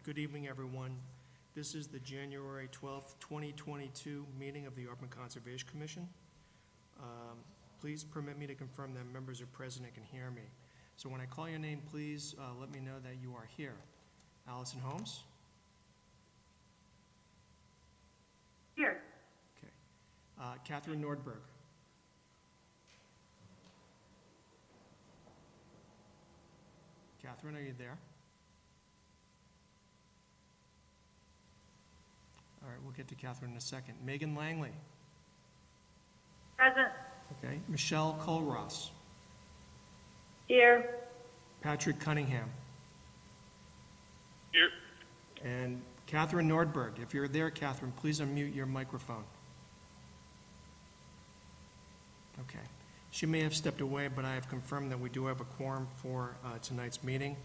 Good evening, everyone. This is the January 12th, 2022 meeting of the Auburn Conservation Commission. Please permit me to confirm that members are present and can hear me. So when I call your name, please let me know that you are here. Allison Holmes? Here. Okay. Catherine Nordberg? Catherine, are you there? All right, we'll get to Catherine in a second. Megan Langley? Present. Okay. Michelle Colross? Here. Patrick Cunningham? Here. And Catherine Nordberg. If you're there, Catherine, please unmute your microphone. Okay. She may have stepped away, but I have confirmed that we do have a quorum for tonight's meeting.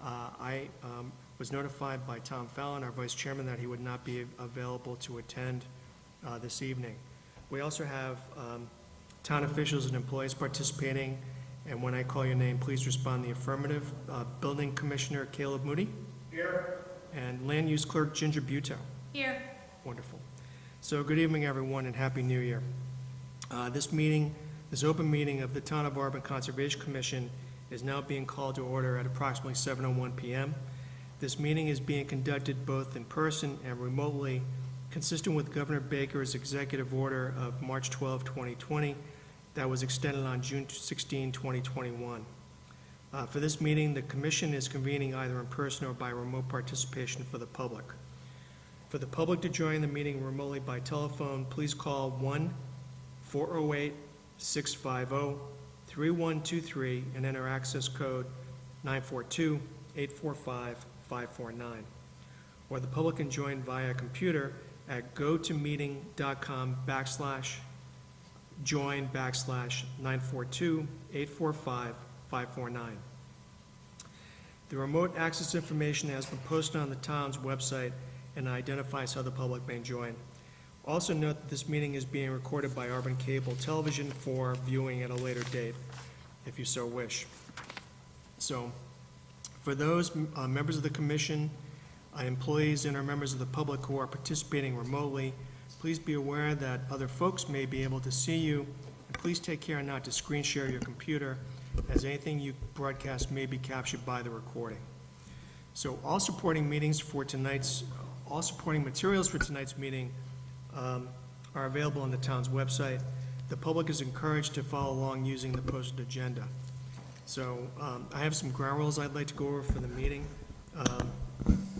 I was notified by Tom Fallon, our vice chairman, that he would not be available to attend this evening. We also have town officials and employees participating, and when I call your name, please respond in the affirmative. Building Commissioner Caleb Moody? Here. And Land Use Clerk Ginger Buto? Here. Wonderful. So good evening, everyone, and Happy New Year. This open meeting of the Town of Auburn Conservation Commission is now being called to order at approximately 7:01 p.m. This meeting is being conducted both in person and remotely, consistent with Governor Baker's executive order of March 12, 2020, that was extended on June 16, 2021. For this meeting, the Commission is convening either in person or by remote participation for the public. For the public to join the meeting remotely by telephone, please call 1-408-650-3123 and enter access code 942-845-549. Or the public can join via computer at gotomeeting.com/join/942-845-549. The remote access information has been posted on the town's website and identifies how the public may join. Also note that this meeting is being recorded by Auburn Cable Television for viewing at a later date, if you so wish. So, for those members of the commission, employees, and or members of the public who are participating remotely, please be aware that other folks may be able to see you, and please take care not to screen share your computer, as anything you broadcast may be captured by the recording. So all supporting materials for tonight's meeting are available on the town's website. The public is encouraged to follow along using the posted agenda. So I have some ground rules I'd like to go over for the meeting.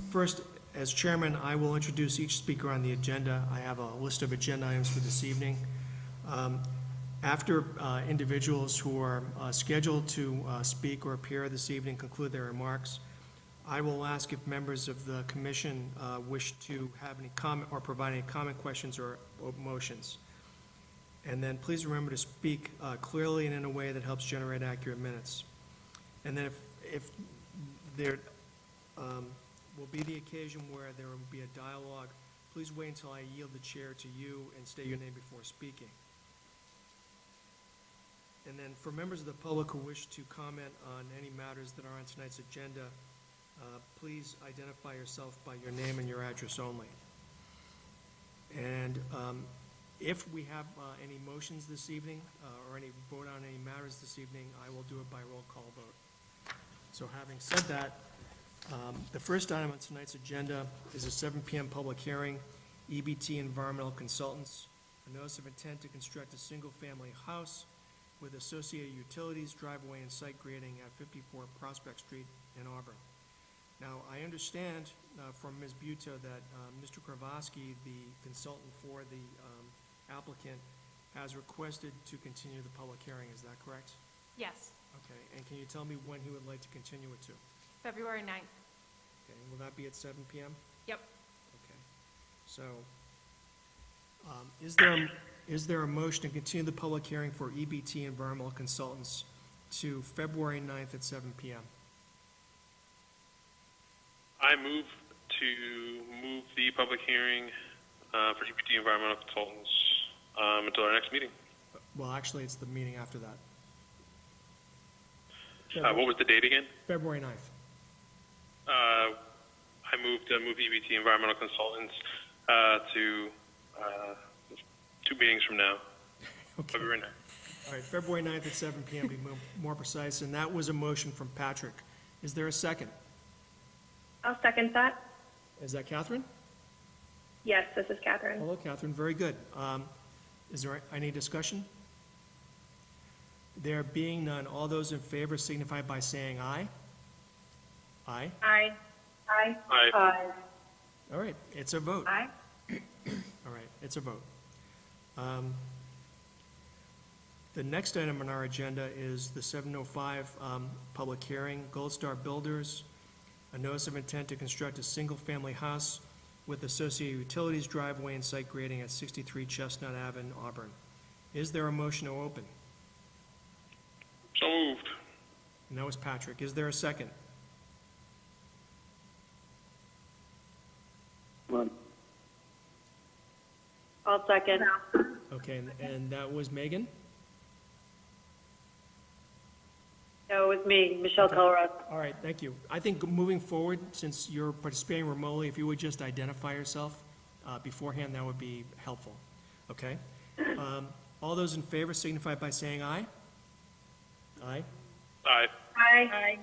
First, as chairman, I will introduce each speaker on the agenda. I have a list of agenda items for this evening. After individuals who are scheduled to speak or appear this evening conclude their remarks, I will ask if members of the commission wish to have any comment or provide any comment, questions, or motions. And then please remember to speak clearly and in a way that helps generate accurate minutes. And then if there will be the occasion where there will be a dialogue, please wait until I yield the chair to you and state your name before speaking. And then for members of the public who wish to comment on any matters that are on tonight's agenda, please identify yourself by your name and your address only. And if we have any motions this evening or any vote on any matters this evening, I will do it by roll call vote. So having said that, the first item on tonight's agenda is a 7 p.m. public hearing, EBT Environmental Consultants, a notice of intent to construct a single-family house with associated utilities, driveway, and site grading at 54 Prospect Street in Auburn. Now, I understand from Ms. Buto that Mr. Kravosky, the consultant for the applicant, has requested to continue the public hearing. Is that correct? Yes, Okay, and can you tell me when he would like to continue it to? February 9th. Okay, will that be at 7 p.m.? Yep. Okay. So, is there a motion to continue the public hearing for EBT Environmental Consultants to February 9th at 7 p.m.? I move the public hearing for EPT Environmental Consultants until our next meeting. Well, actually, it's the meeting after that. What was the date again? February 9th. I I moved EBT Environmental Consultants to 2 meetings from now, Okay. February 9th. All right, February 9th at 7 PM, to be more precise, and that was a motion from Patrick. Is there a second? I'll second that. Is that Catherine? Yes, this is Catherine. Hello, Catherine, very good. Is there any discussion? There being none, all those in favor signify by saying aye. Aye. Aye. Aye. Aye. All right, it's a vote. Aye. All right, it's a vote. The next item on our agenda is the 7:05 public hearing, Gold Star Builders, a notice of intent to construct a single-family house with associated utilities, driveway, and site grading at 63 Chestnut Ave, Auburn. Is there a motion to open? So moved. And that was Patrick. Is there a second? I'll second. Okay, and that was Megan? No, it was me, Michelle Okay. Colruyt. All right, thank you. I think moving forward, since you're participating remotely, if you would just identify yourself beforehand, that would be helpful, okay? All those in favor signify by saying aye. Aye. Aye. Aye. Aye.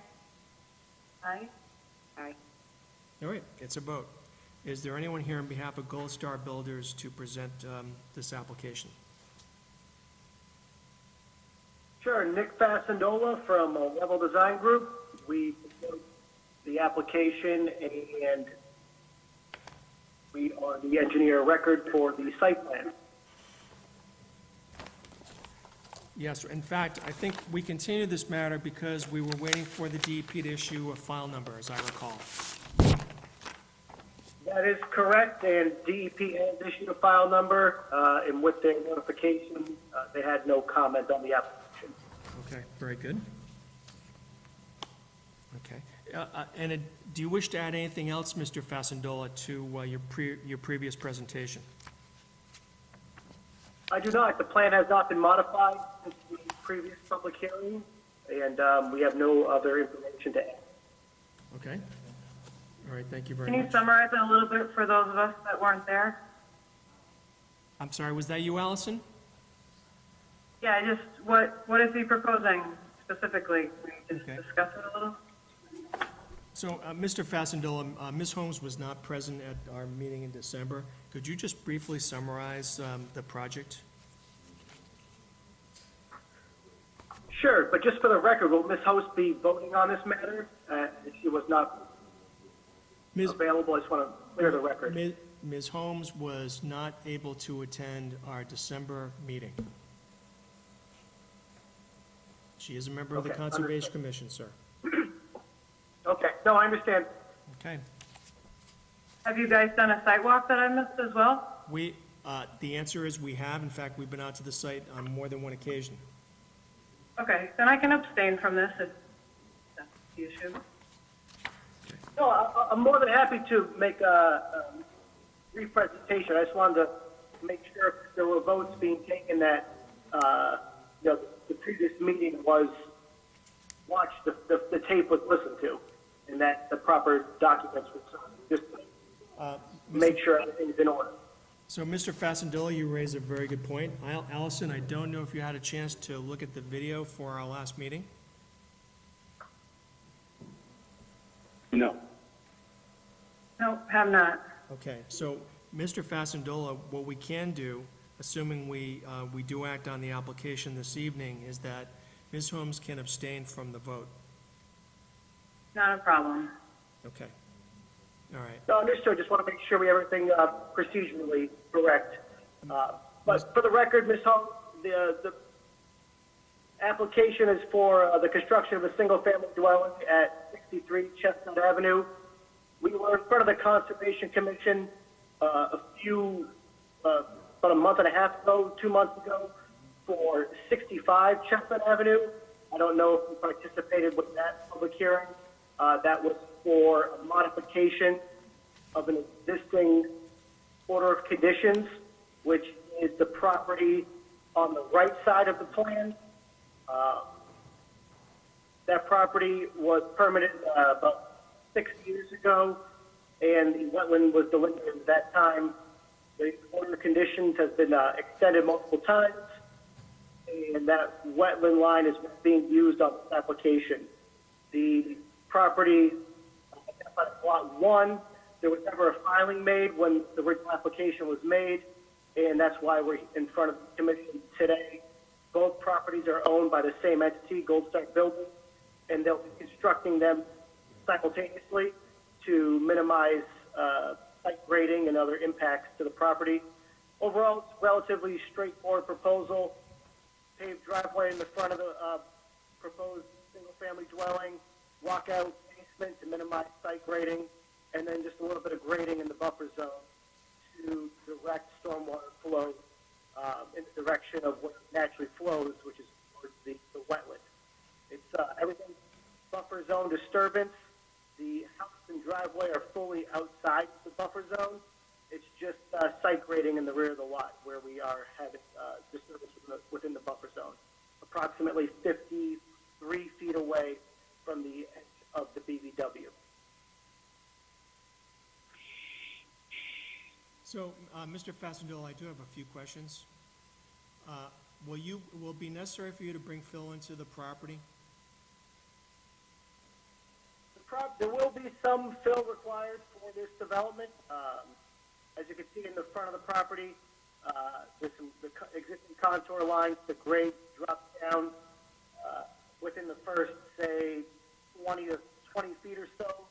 Aye. Aye. All right, it's a vote. Is there anyone here on behalf of Gold Star Builders to present this application? Sure, Nick Fasandola from Level Design Group. We proposed the application and we are the engineer of record for the site plan. Yes, in fact, I think we continued this matter because we were waiting for the DEP to issue a file number, as I recall. That is correct, and DEP has issued a file number, and with their notification, they had no comment on the application. Okay, very good. Okay. And do you wish to add anything else, Mr. Fasandola, to your previous presentation? I do not. The plan has not been modified since the previous public hearing, and we have no other information to add. Okay. All right, thank you very Can you much. summarize it a little bit for those of us that weren't there? I'm sorry, was that you, Allison? Yeah, just what is he proposing specifically? Can we just Okay. discuss it a little? So, Mr. Fasandola, Ms. Holmes was not present at our meeting in December. Could you just briefly summarize the project? Sure, but just for the record, will Ms. Host be voting on this matter? If she was not Ms. available, I just want to clear the record. Ms. Holmes was not able to attend our December meeting. She is a member of the Okay, Conservation understood. Commission, sir. Okay, no, I understand. Okay. Have you guys done a site walk that I missed as well? The answer is we have. In fact, we've been out to the site on more than one occasion. Okay, then I can abstain from this if that's the issue. No, I'm more than happy to make a brief presentation. I just wanted to make sure there were votes being taken that, the previous meeting was watched, the tape was listened to, and that the proper documents were signed. Just to make sure everything's in order. So, Mr. Fasandola, you raise a very good point. Allison, I don't know if you had a chance to look at the video for our last meeting. No. No, have not. Okay, so, Mr. Fasandola, what we can do, assuming we do act on the application this evening, is that Ms. Holmes can abstain from the vote. Not a problem. Okay. All right. No, understood. Just want to make sure we have everything procedurally correct. But for the record, Ms. Holmes, the application is for the construction of a single-family dwelling at 63 Chestnut Avenue. We were in front of the Conservation Commission about a month and a half ago, 2 months ago, for 65 Chestnut Avenue. I don't know if you participated with that public hearing. That was for a modification of an existing order of conditions, which is the property on the right side of the plan. That property was permitted about 6 years ago, and the wetland was delineated at that time. The order of conditions has been extended multiple times, and that wetland line is being used on this application. The property, lot 1, there was never a filing made when the original application was made, and that's why we're in front of the commission today. Both properties are owned by the same entity, Gold Star Building, and they'll be constructing them simultaneously to minimize site grading and other impacts to the property. Overall, it's a relatively straightforward proposal. Paved driveway in the front of the proposed single-family dwelling, walkout basement to minimize site grading, and then just a little bit of grading in the buffer zone to direct stormwater flow in the direction of what naturally flows, which is towards the wetland. It's everything buffer zone disturbance. The house and driveway are fully outside the buffer zone. It's just site grading in the rear of the lot where we are having disturbance within the buffer zone, approximately 53 feet away from the edge of the BVW. So, Mr. Fassendale, I do have a few questions. Will it be necessary for you to bring fill into the property? There will be some fill required for this development. As you can see in the front of the property, there's the existing contour lines, the grade drops down within the first, say, 20 feet or so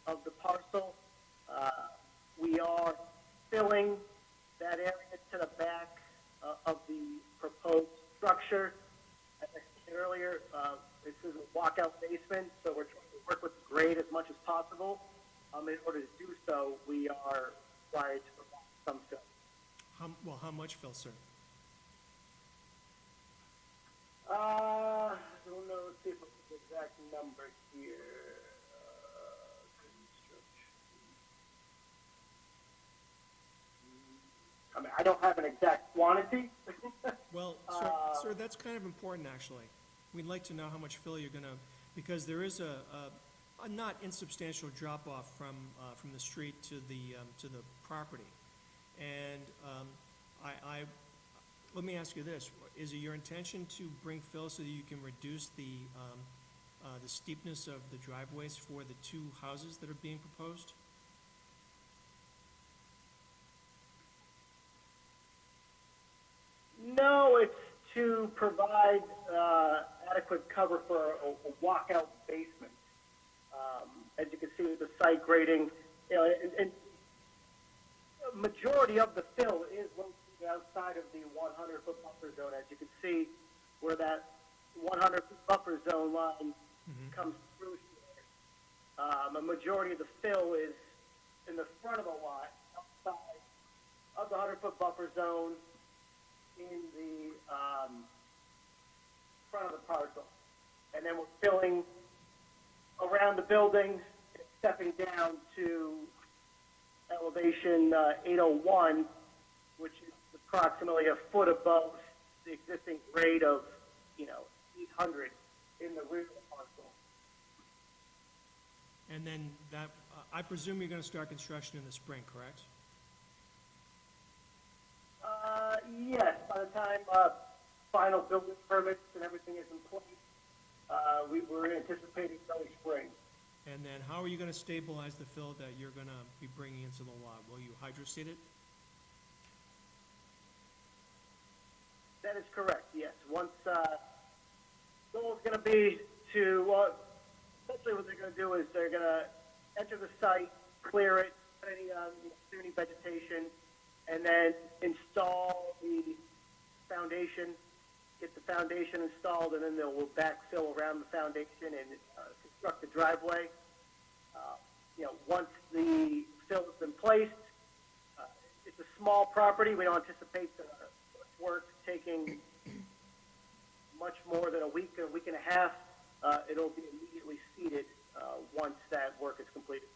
of the parcel. We are filling that area to the back of the proposed structure. As I said earlier, this is a walkout basement, so we're trying to work with the grade as much as possible. In order to do so, we are required to provide some fill. How much fill, sir? I don't know. Let's see if I have the exact number here. I mean, I don't have an exact quantity. Well, sir, that's kind of important, actually. We'd like to know how much fill you're gonna, because there is a not insubstantial drop-off from the street to the property. And let me ask you this: is it your intention to bring fill so that you can reduce the steepness of the driveways for the two houses that are being proposed? No, it's to provide adequate cover for a walkout basement. As you can see with the site grading, and majority of the fill is located outside of the 100-foot buffer zone. As you can see, where that 100-foot buffer zone line comes through here. A majority of the fill is in the front of the lot, outside of the 100-foot buffer zone, in the front of the parcel. And then we're filling around the building, stepping down to elevation 801, which is approximately a foot above the existing grade of, 800 in the rear of the parcel. And then that, I presume you're gonna start construction in the spring, correct? Yes, by the time final building permits and everything is in place, we were anticipating early spring. And then how are you gonna stabilize the fill that you're gonna be bringing into the lot? Will you hydroseed it? That is correct, yes. Once, goal is going to be to, well, essentially what they're going to do is they're going to enter the site, clear it, clear any vegetation, and then install the foundation, get the foundation installed, and then they will backfill around the foundation and construct the driveway. Once the fill has been placed, it's a small property. We don't anticipate the work taking much more than a week and a half. It'll be immediately seeded once that work is completed.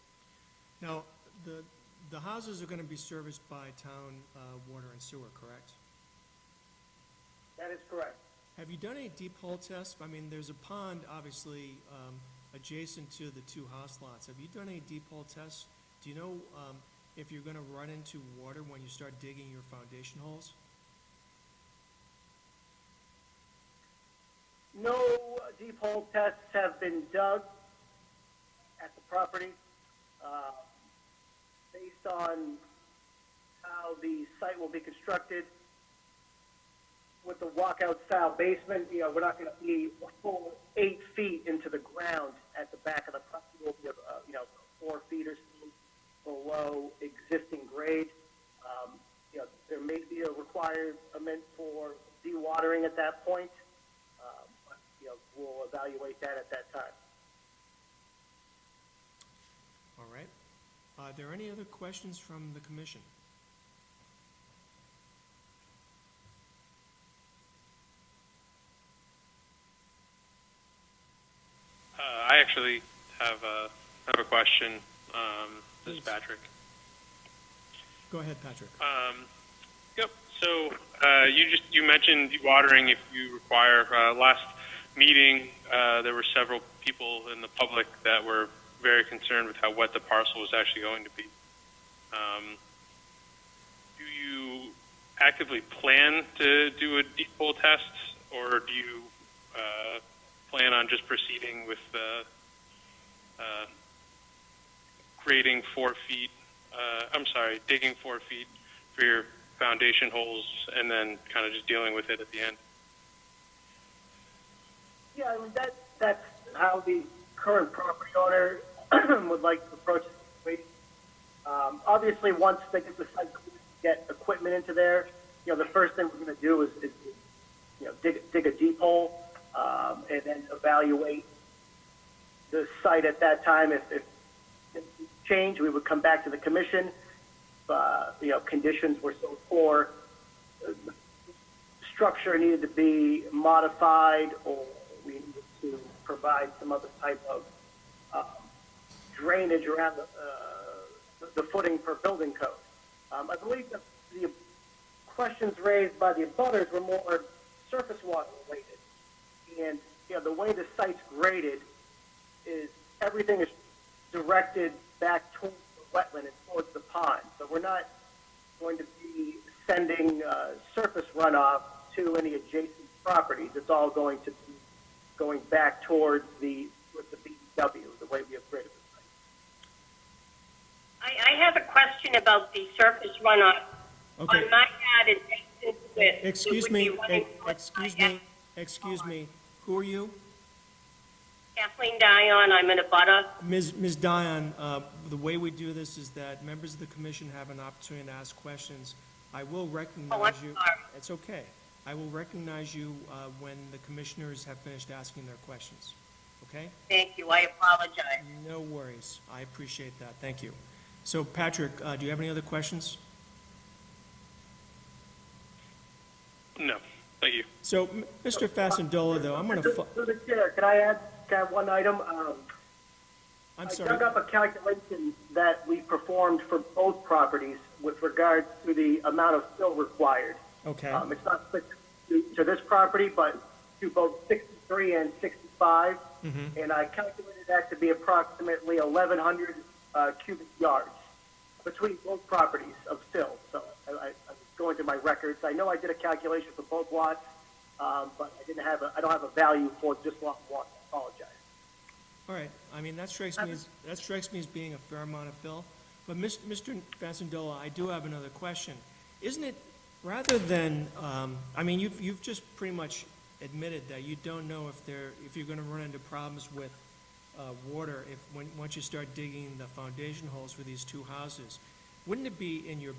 Now, the houses are gonna be serviced by town water and sewer, correct? That is correct. Have you done any deep hole tests? I mean, there's a pond, obviously, adjacent to the two house lots. Have you done any deep hole tests Do you know if you're gonna run into water when you start digging your foundation holes? No deep hole tests have been dug at the property. Based on how the site will be constructed with the walkout style basement, we're not going to be a full 8 feet into the ground at the back of the property. We'll be, 4 feet or so below existing grade. There may be a requirement for dewatering at that point. We'll evaluate that at that time. All right. Are there any other questions from the commission? I actually have a question. This is Please. Patrick. Go ahead, Patrick. Yep. So you mentioned dewatering if you require. Last meeting, there were several people in the public that were very concerned with how wet the parcel was actually going to be. Do you actively plan to do a deep hole test, or do you plan on just proceeding with grading 4 feet? Digging 4 feet for your foundation holes, and then kind of just dealing with it at the end. Yeah, I mean, that's how the current property owner would like to approach the situation. Obviously, once they get the site, get equipment into there, the first thing we're going to do is dig a deep hole, and then evaluate the site at that time. If change, we would come back to the commission. Conditions were so poor, the structure needed to be modified, or we needed to provide some other type of drainage around the footing for building code. I believe that the questions raised by the abutters were more surface water related. And, the way the site's graded is everything is directed back towards the wetland and towards the pond. So we're not going to be sending surface runoff to any adjacent properties. It's all going to be going back towards the BW, the way we have graded the site. I have a question about the surface runoff. Okay. On my ad, it makes it with. Excuse me. Who are you? Kathleen Dion, I'm in a butter. Ms. Dion, the way we do this is that members of the commission have an opportunity to ask questions. I will recognize you. sorry. It's okay. I will recognize you when the commissioners have finished asking their questions. Okay? Thank you, I apologize. No worries. I appreciate that. Thank you. So, Patrick, do you have any other questions? No, thank you. So, Mr. Fasendola, though, I'm going to... Through the chair, can I add one item? I'm I sorry. dug up a calculation that we performed for both properties with regard to the amount of fill required. Okay. It's not specific to this property, but to both 63 and 65. Mm-hmm. And I calculated that to be approximately 1,100 cubic yards between both properties of fill. So I was going through my records. I know I did a calculation for both lots, but I don't have a value for just lot one. I apologize. All right. I mean, that strikes me as being a fair amount of fill. But Mr. Fasendola, I do have another question. Isn't it, rather than, you've just pretty much admitted that you don't know if you're going to run into problems with water once you start digging the foundation holes for these two houses. Wouldn't it be in your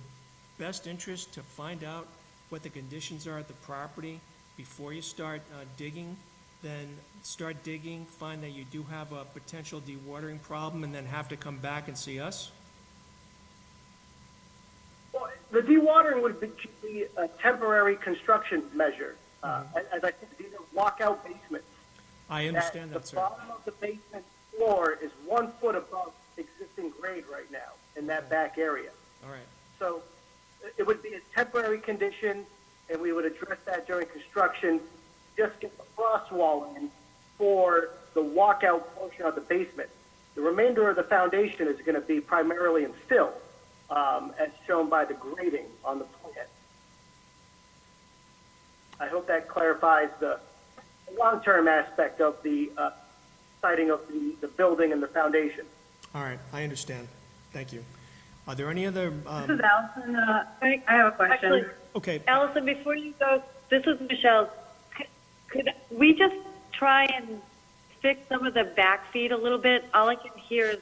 best interest to find out what the conditions are at the property before you start digging? Then start digging, find that you do have a potential dewatering problem, and then have to come back and see us? Well, the dewatering would be a temporary construction measure. As I said, these are walkout basements. I understand that, sir. The bottom of the basement floor is 1 foot above existing grade right now in that back area. All right. So it would be a temporary condition, and we would address that during construction. Just get the frost wall in for the walkout portion of the basement. The remainder of the foundation is going to be primarily in fill, as shown by the grading on the plan. I hope that clarifies the long-term aspect of the siting of the building and the foundation. All right, I understand. Thank you. Are there any other, This is Allison. I have a question. Actually, okay, Allison, before you go, this is Michelle. Could we just try and fix some of the back feed a little bit? All I can hear is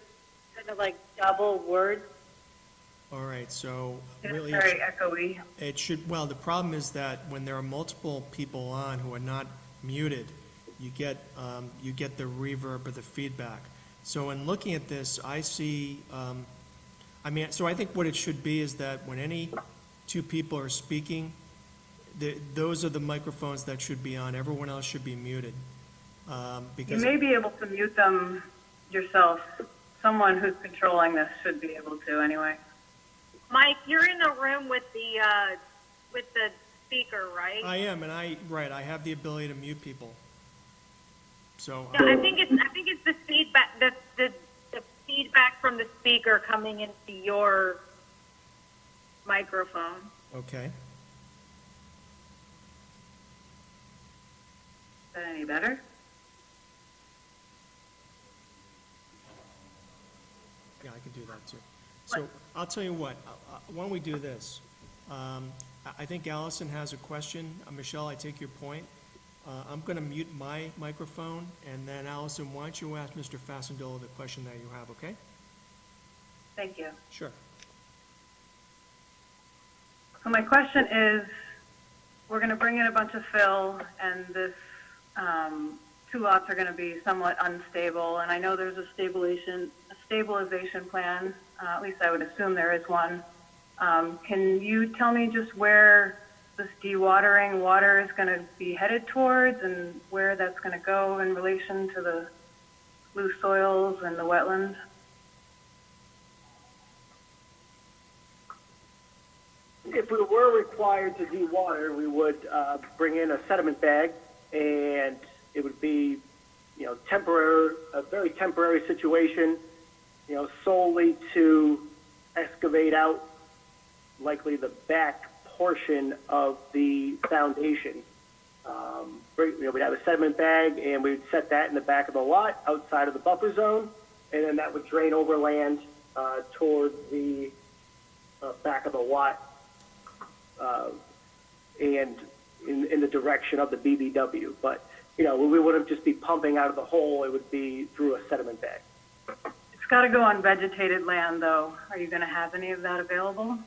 kind of like double words. all right, so It's really, very echoey. it should, well, the problem is that when there are multiple people on who are not muted, you get the reverb or the feedback. So in looking at this, I see, so I think what it should be is that when any two people are speaking, those are the microphones that should be on. Everyone else should be muted. You Because, may be able to mute them yourself. Someone who's controlling this should be able to anyway. Mike, you're in the room with the speaker, right? I am, and I have the ability to mute people. So, No, I think it's the feedback, the feedback from the speaker coming into your microphone. okay. Is that any better? Yeah, I can do that too. So I'll tell you what, why don't we do this? I think Allison has a question. Michelle, I take your point. I'm going to mute my microphone, and then Allison, why don't you ask Mr. Fasendola the question that you have, okay? Thank you. Sure. So my question is, we're going to bring in a bunch of fill, and this two lots are going to be somewhat unstable. And I know there's a stabilization plan. At least I would assume there is one. Can you tell me just where this dewatering water is going to be headed towards, and where that's going to go in relation to the loose soils and the wetlands? If we were required to dewater, we would bring in a sediment bag, and it would be, temporary, a very temporary situation, solely to excavate out likely the back portion of the foundation. We'd have a sediment bag, and we'd set that in the back of the lot outside of the buffer zone, and then that would drain overland towards the back of the lot and in the direction of the BBW. But, we wouldn't just be pumping out of the hole. It would be through a sediment bag. It's got to go on vegetated land, though. Are you going to have any of that available?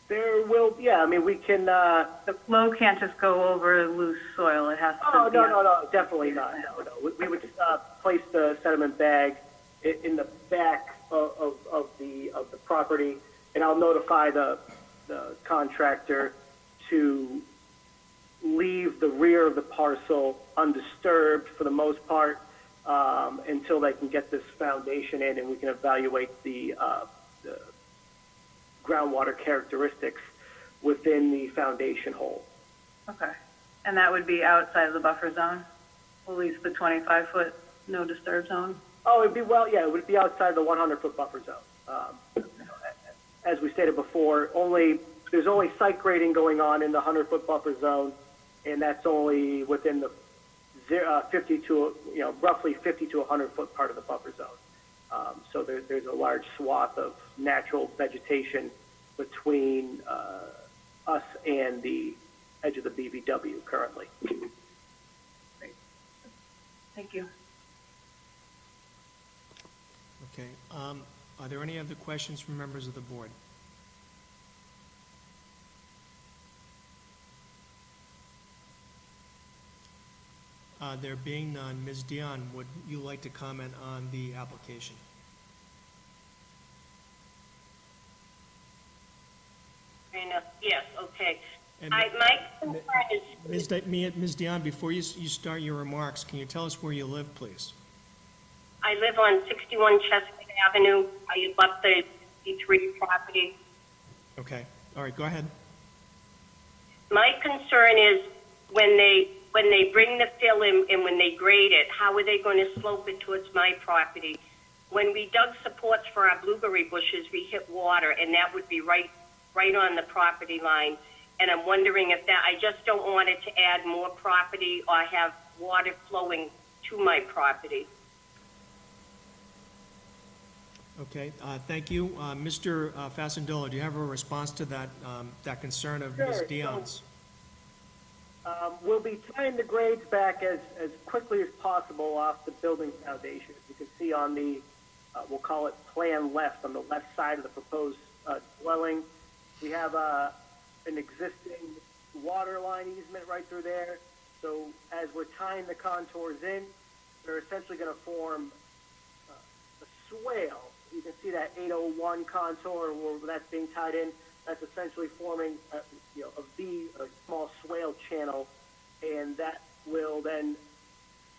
There will, we can, The flow can't just go over loose soil. It has to be. no, definitely not. No. We would place the sediment bag in the back of the property, and I'll notify the contractor to leave the rear of the parcel undisturbed for the most part until they can get this foundation in, and we can evaluate the groundwater characteristics within the foundation hole. Okay. And that would be outside of the buffer zone? At least the 25-foot no disturb zone? Oh, it would be outside the 100-foot buffer zone. As we stated before, there's only site grading going on in the 100-foot buffer zone, and that's only within the roughly 50 to 100-foot part of the buffer zone. So there's a large swath of natural vegetation between us and the edge of the BBW currently. Great. Thank you. Okay. Are there any other questions from members of the board? There being none, Ms. Dion, would you like to comment on the application? Yes, okay. And My concern is, Ms. Dion, before you start your remarks, can you tell us where you live, please? I live on 61 Chestnut Avenue. I abut the 63 property. Okay. All right, go ahead. My concern is when they when they bring the fill in and when they grade it, how are they going to slope it towards my property? When we dug supports for our blueberry bushes, we hit water, and that would be right on the property line. And I'm wondering if that, I just don't want it to add more property or have water flowing to my property. Okay, thank you. Mr. Fasendola, do you have a response to that, that concern of Ms. Sure. Dion's? We'll be tying the grades back as quickly as possible off the building foundation. As you can see on the, we'll call it plan left, on the left side of the proposed dwelling, we have an existing water line easement right through there. So as we're tying the contours in, they're essentially going to form a swale. You can see that 801 contour where that's being tied in. That's essentially forming a small swale channel, and that will then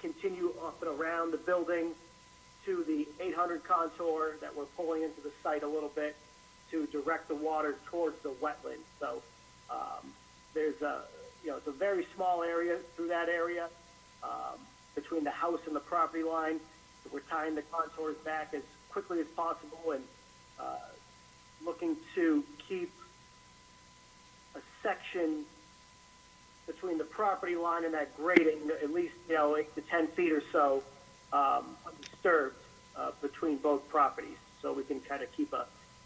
continue up and around the building to the 800 contour that we're pulling into the site a little bit to direct the water towards the wetland. So there's it's a very small area through that area between the house and the property line. So we're tying the contours back as quickly as possible and looking to keep a section between the property line and that grading, at least 8 to 10 feet or so undisturbed between both properties, so we can kind of keep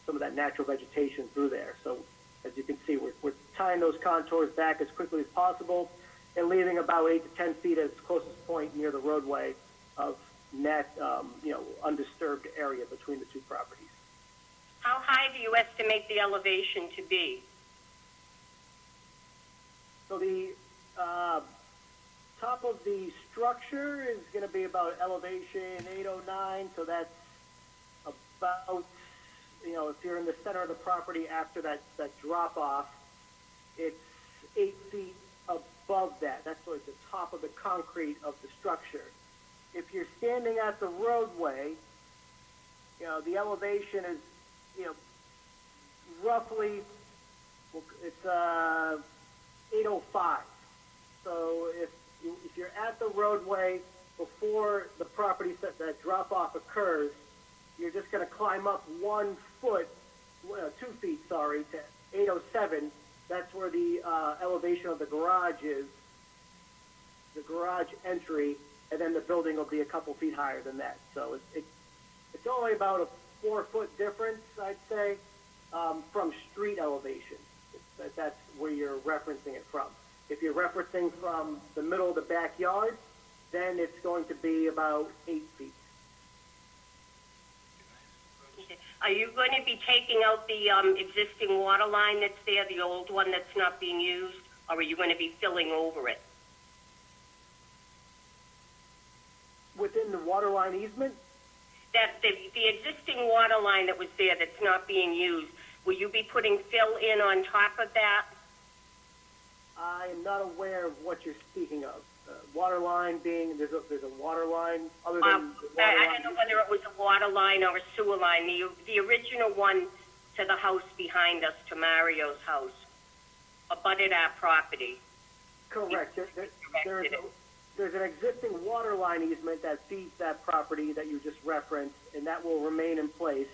some of that natural vegetation through there. So as you can see, we're tying those contours back as quickly as possible and leaving about 8 to 10 feet as closest point near the roadway of net, undisturbed area between the two properties. How high do you estimate the elevation to be? So the top of the structure is going to be about elevation 809, so that's about, if you're in the center of the property after that drop off, it's 8 feet above that. That's like the top of the concrete of the structure. If you're standing at the roadway, the elevation is, roughly, it's 805. So if you're at the roadway before the property that drop off occurs, you're just going to climb up 1 foot, 2 feet, sorry, to 807. That's where the elevation of the garage is, the garage entry, and then the building will be a couple feet higher than that. So it's only about a 4-foot difference, I'd say, from street elevation. That's where you're referencing it from. If you're referencing from the middle of the backyard, then it's going to be about 8 feet. Are you going to be taking out the existing water line that's there, the old one that's not being used, or are you going to be filling over it? Within the water line easement, That the existing water line that was there that's not being used, will you be putting fill in on top of that? I am not aware of what you're speaking of. Water line being, there's a water line other than the water I line. don't know whether it was a water line or a sewer line. The original one to the house behind us, to Mario's house, abutted our property. Correct. There's an existing water line easement that feeds that property that you just referenced, and that will remain in place.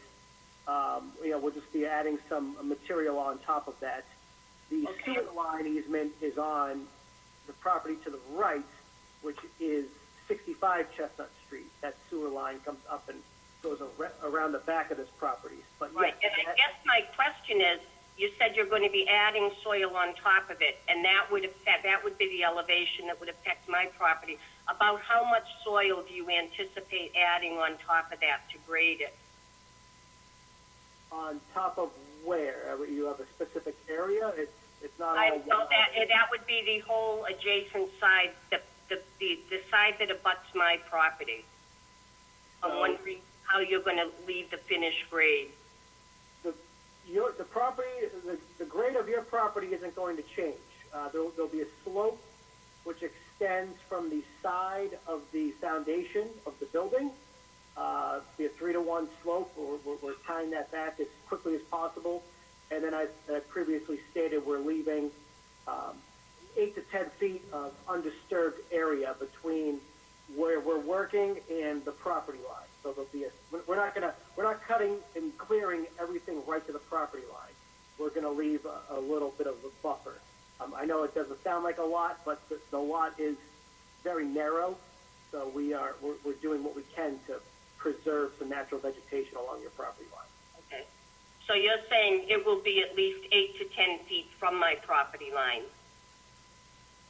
We'll just be adding some material on top of that. The sewer line easement is on the property to the right, which is 65 Chestnut Street. That sewer line comes up and goes around the back of this property. But Right, yes, and I guess my question is, you said you're going to be adding soil on top of it, and that would be the elevation that would affect my property. About how much soil do you anticipate adding on top of that to grade it? on top of where? You have a specific area? It's not I all know one. that would be the whole adjacent side, the side that abuts my property. I'm wondering how you're going to leave the finished grade. The property, the grade of your property isn't going to change. There'll be a slope which extends from the side of the foundation of the building. Be a 3-to-1 slope. We're tying that back as quickly as possible. And then I previously stated we're leaving 8 to 10 feet of undisturbed area between where we're working and the property line. So there'll be we're not cutting and clearing everything right to the property line. We're gonna leave a little bit of a buffer. I know it doesn't sound like a lot, but the lot is very narrow, so we're doing what we can to preserve some natural vegetation along your property line. Okay. So you're saying it will be at least 8 to 10 feet from my property line?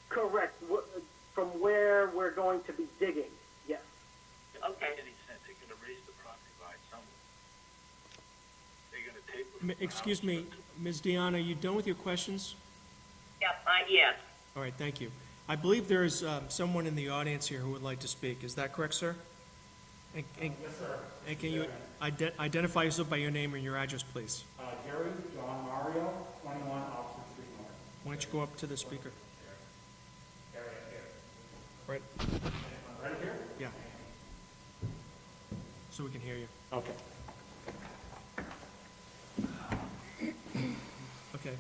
Correct. From where we're going to be digging, yes. Okay. Any sense, they're gonna raise the property line somewhere. They're gonna taper it. Excuse me, Ms. Dion, are you done with your questions? Yep, yes. All right, thank you. I believe there is someone in the audience here who would like to speak. Is that correct, sir? Yes, sir. And can you identify yourself by your name and your address, please? Jerry John Mario, 21 Oxford Street North. Why don't you go up to the speaker? Right, Right here? yeah. So we can hear you. Okay. Okay.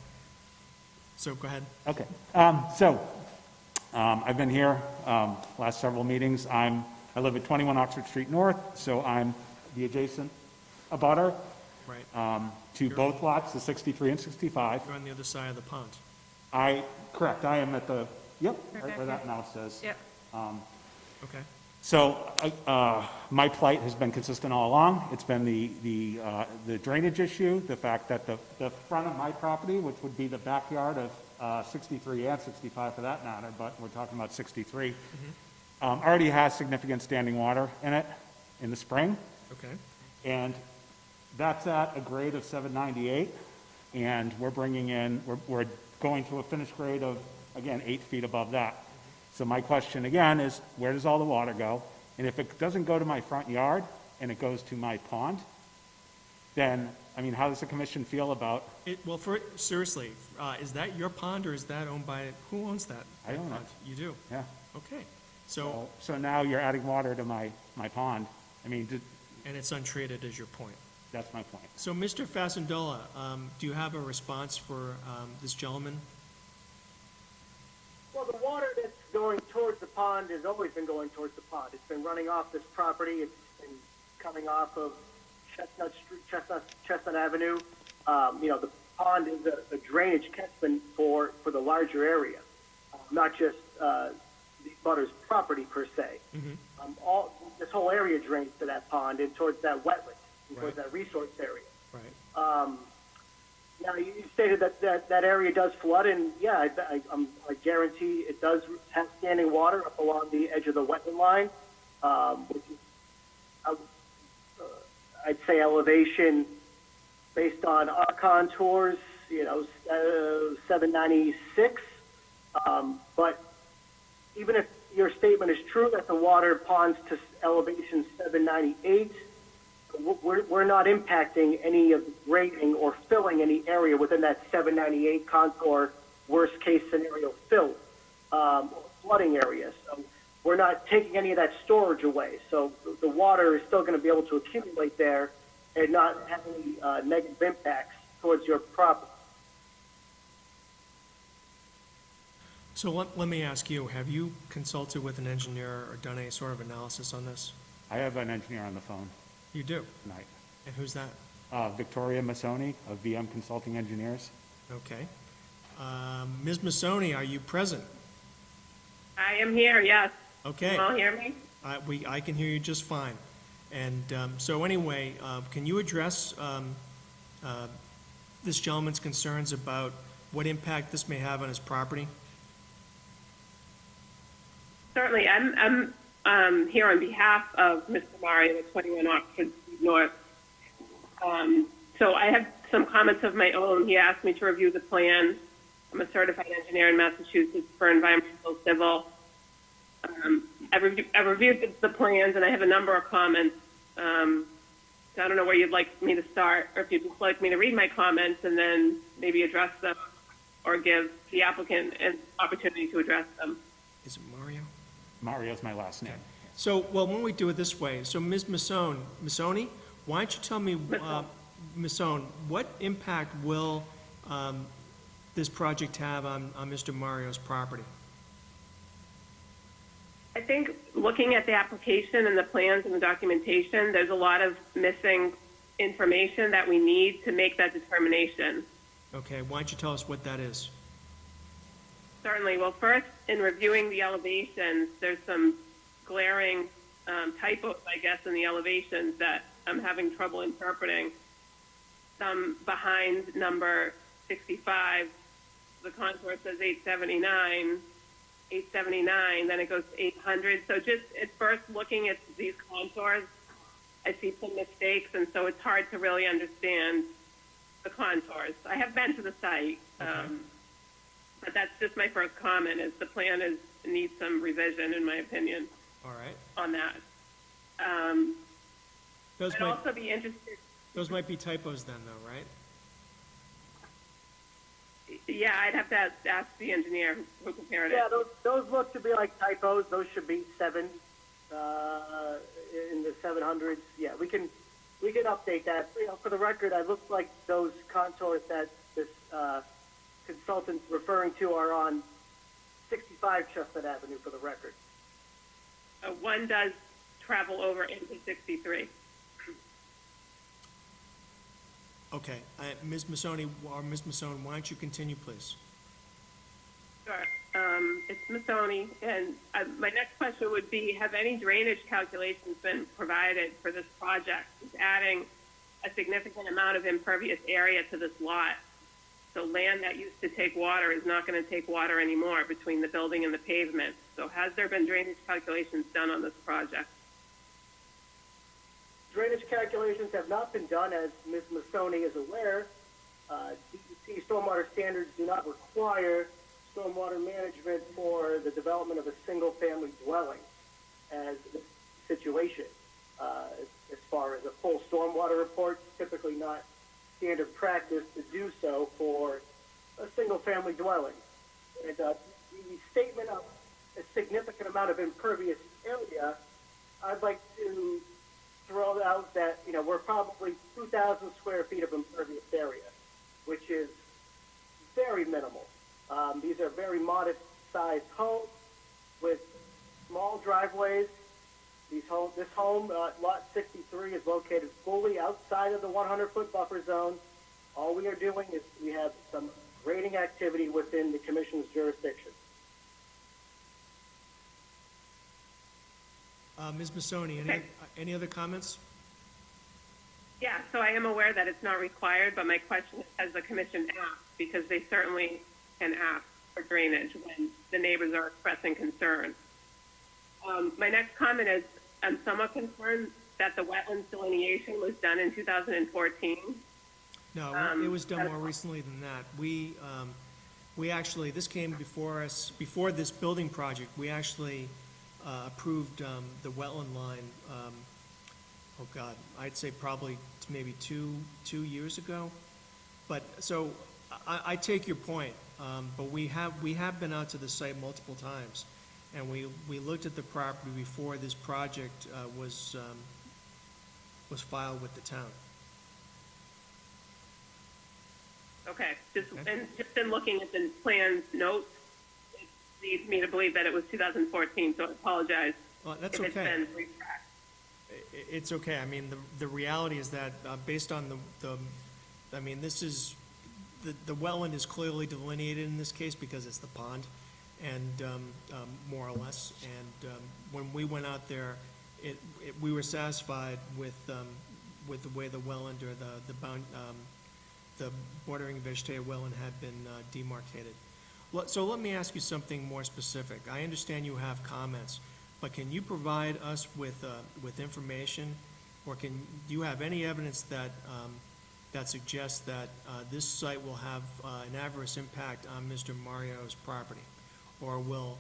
So go ahead. Okay. I've been here last several meetings. I live at 21 Oxford Street North, so I'm the adjacent abutter Right. to both lots, the 63 and 65. You're on the other side of the pond. Correct, I am at the, yep, right where that mouse says. Yep. Okay. So, my plight has been consistent all along. It's been the drainage issue, the fact that the front of my property, which would be the backyard of 63 and 65 for that matter, but we're talking about 63, already has significant standing water in it in the spring. Okay. And that's at a grade of 798, and we're bringing in, we're going to a finished grade of, again, 8 feet above that. So my question again is, where does all the water go? And if it doesn't go to my front yard and it goes to my pond, then, I mean, how does the commission feel about, Well, seriously, is that your pond or is that owned by, who owns that? I own it. pond? You do? yeah? Okay. So, So now you're adding water to my pond. I mean, and it's untreated is your point. that's my point. So, Mr. Fasandola, do you have a response for this gentleman? Well, the water that's going towards the pond has always been going towards the pond. It's been running off this property. It's been coming off of Chestnut Avenue. The pond is a drainage catchment for the larger area, not just the butter's property per se. This whole area drains to that pond and towards that wetland, and towards that resource area. Right. Now, you stated that area does flood, and yeah, I guarantee it does have standing water up along the edge of the wetland line, which is, I'd say, elevation based on our contours, 796. But even if your statement is true that the water ponds to elevation 798, we're not impacting any of the grading or filling any area within that 798 contour worst case scenario fill flooding area. So we're not taking any of that storage away. So the water is still going to be able to accumulate there and not have any negative impacts towards your property. So let me ask you, have you consulted with an engineer or done any sort of analysis on this? I have an engineer on the phone You do? tonight. And who's that? Victoria Masoni of VM Consulting Engineers. Okay. Ms. Masoni, are you present? I am here, yes. Okay. Can you all hear me? I can hear you just fine. And so anyway, can you address this gentleman's concerns about what impact this may have on his property? Certainly. I'm here on behalf of Mr. Mario at 21 Oxford Street North. So I have some comments of my own. He asked me to review the plan. I'm a certified engineer in Massachusetts for environmental civil. I've reviewed the plans, and I have a number of comments. So I don't know where you'd like me to start, or if you'd like me to read my comments and then maybe address them, or give the applicant an opportunity to address them. Is it Mario? Mario's my last name. So, well, why don't we do it this way? So, Ms. Masoni, why don't you tell me, Masoni, what impact will this project have on Mr. Mario's property? I think looking at the application and the plans and the documentation, there's a lot of missing information that we need to make that determination. Okay, why don't you tell us what that is? Certainly. Well, first, in reviewing the elevations, there's some glaring typos, I guess, in the elevations that I'm having trouble interpreting. Some behind number 65, the contour says 879, then it goes to 800. So just at first looking at these contours, I see some mistakes, and so it's hard to really understand the contours. I have been to the site, but that's just my first comment, is the plan needs some revision, in my opinion, All right. on that. Those I'd might, also be interested, those might be typos then, though, right? yeah, I'd have to ask the engineer who prepared it. Yeah, those look to be like typos. Those should be 7 in the 700s. Yeah, we can update that. You know, for the record, it looks like those contours that this consultant's referring to are on 65 Chestnut Avenue. For the record. One does travel over into 63. Okay, Ms. Massoni, or Ms. Massone, why don't you continue, please? Sure. It's Massoni, and my next question would be, have any drainage calculations been provided for this project? It's adding a significant amount of impervious area to this lot. So land that used to take water is not going to take water anymore between the building and the pavement. So has there been drainage calculations done on this project? Drainage calculations have not been done, as Ms. Massoni is aware. DEC stormwater standards do not require stormwater management for the development of a single-family dwelling as the situation. As far as a full stormwater report, typically not standard practice to do so for a single-family dwelling. And the statement of a significant amount of impervious area, I'd like to throw out that, you know, we're probably 2,000 square feet of impervious area, which is very minimal. These are very modest-sized homes with small driveways. This home, lot 63, is located fully outside of the 100-foot buffer zone. All we are doing is we have some grading activity within the commission's jurisdiction. Ms. Massoni, any other comments? Yeah, so I am aware that it's not required, but my question is, has the commission asked? Because they certainly can ask for drainage when the neighbors are expressing concern. My next comment is, I'm somewhat concerned that the wetlands delineation was done in 2014. No, it was done more recently than that. We actually, this came before us, before this building project, we actually approved the wetland line, oh God, I'd say probably maybe two years ago. But, so, I take your point, but we have been out to the site multiple times, and we looked at the property before this project was filed with the town. Okay, just in looking at the plan notes, it leads me to believe that it was 2014, so I apologize. Well, that's if it's okay. been retracked. It's okay. I mean, the reality is that based on I mean, this is, the wetland is clearly delineated in this case because it's the pond, and more or less. And when we went out there, we were satisfied with the way the wetland or the bordering vegetative wetland had been demarcated. So let me ask you something more specific. I understand you have comments, but can you provide us with information, or do you have any evidence that that suggests that this site will have an adverse impact on Mr. Mario's property, or will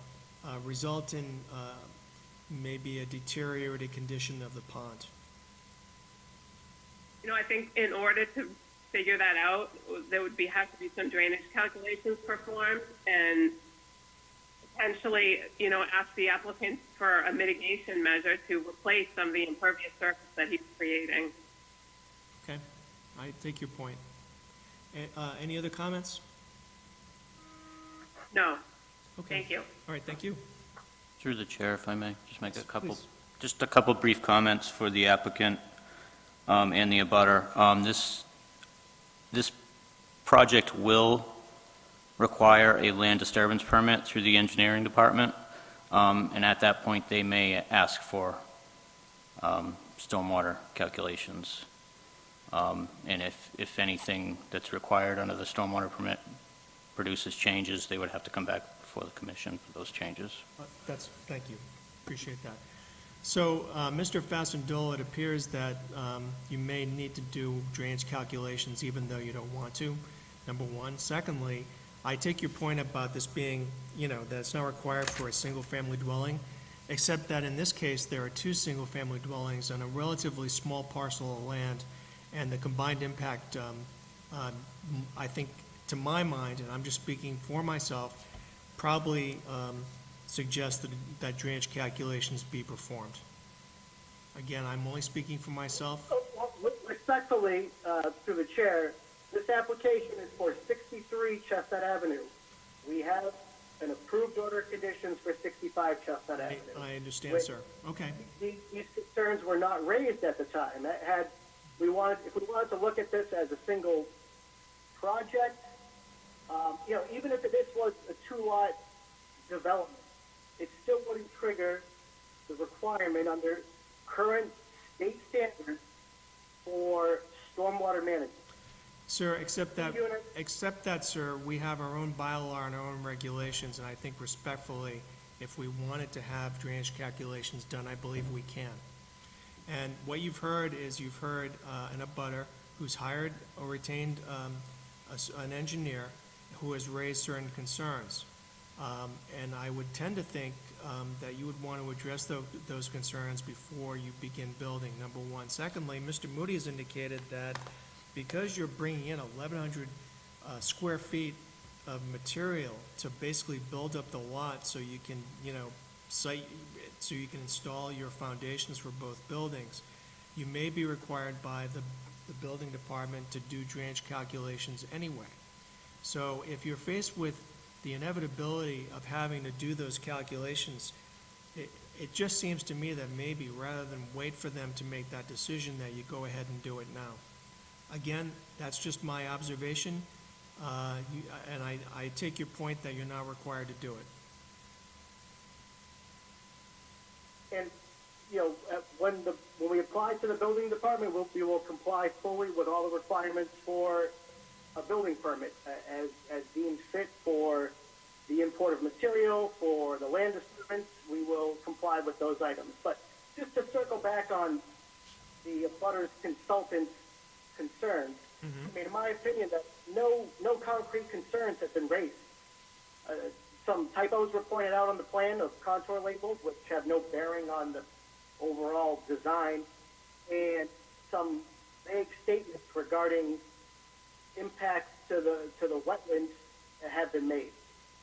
result in maybe a deteriorated condition of the pond? You know, I think in order to figure that out, there would have to be some drainage calculations performed, and potentially, you know, ask the applicant for a mitigation measure to replace some of the impervious surface that he's creating. Okay, I take your point. Any other comments? No, Okay. thank you. All right, thank you. Through the chair, if I may, just make Yes, a couple, please. just a couple brief comments for the applicant and the abutter. This project will require a land disturbance permit through the engineering department, and at that point, they may ask for stormwater calculations. And if anything that's required under the stormwater permit produces changes, they would have to come back before the commission for those changes. Thank you. Appreciate that. So, Mr. Fastendola, it appears that you may need to do drainage calculations even though you don't want to, number one. Secondly, I take your point about this being, that it's not required for a single-family dwelling, except that in this case, there are two single-family dwellings on a relatively small parcel of land, and the combined impact, I think, to my mind, and I'm just speaking for myself, probably suggests that drainage calculations be performed. Again, I'm only speaking for myself. Respectfully, through the chair, this application is for 63 Chestnut Avenue. We have an approved order of conditions for 65 Chestnut Avenue. I understand, sir. Okay. These concerns were not raised at the time. If we wanted to look at this as a single project, even if this was a two-lot development, it still wouldn't trigger the requirement under current state standards for stormwater management. Sir, except that, sir, we have our own bylaw and our own regulations, and I think respectfully, if we wanted to have drainage calculations done, I believe we can. And what you've heard is an abutter who's hired or retained an engineer who has raised certain concerns. And I would tend to think that you would want to address those concerns before you begin building, number one. Secondly, Mr. Moody has indicated that because you're bringing in 1,100 square feet of material to basically build up the lot so you can, so you can install your foundations for both buildings, you may be required by the building department to do drainage calculations anyway. So if you're faced with the inevitability of having to do those calculations, it just seems to me that maybe rather than wait for them to make that decision, that you go ahead and do it now. Again, that's just my observation, and I take your point that you're not required to do it. And, when we apply to the building department, we will comply fully with all the requirements for a building permit as deemed fit for the import of material, for the land disturbance. We will comply with those items. But just to circle back on the abutters consultant's concerns, I mean, in my opinion, that no concrete concerns have been raised. Some typos were pointed out on the plan of contour labels, which have no bearing on the overall design, and some vague statements regarding impacts to the wetlands have been made.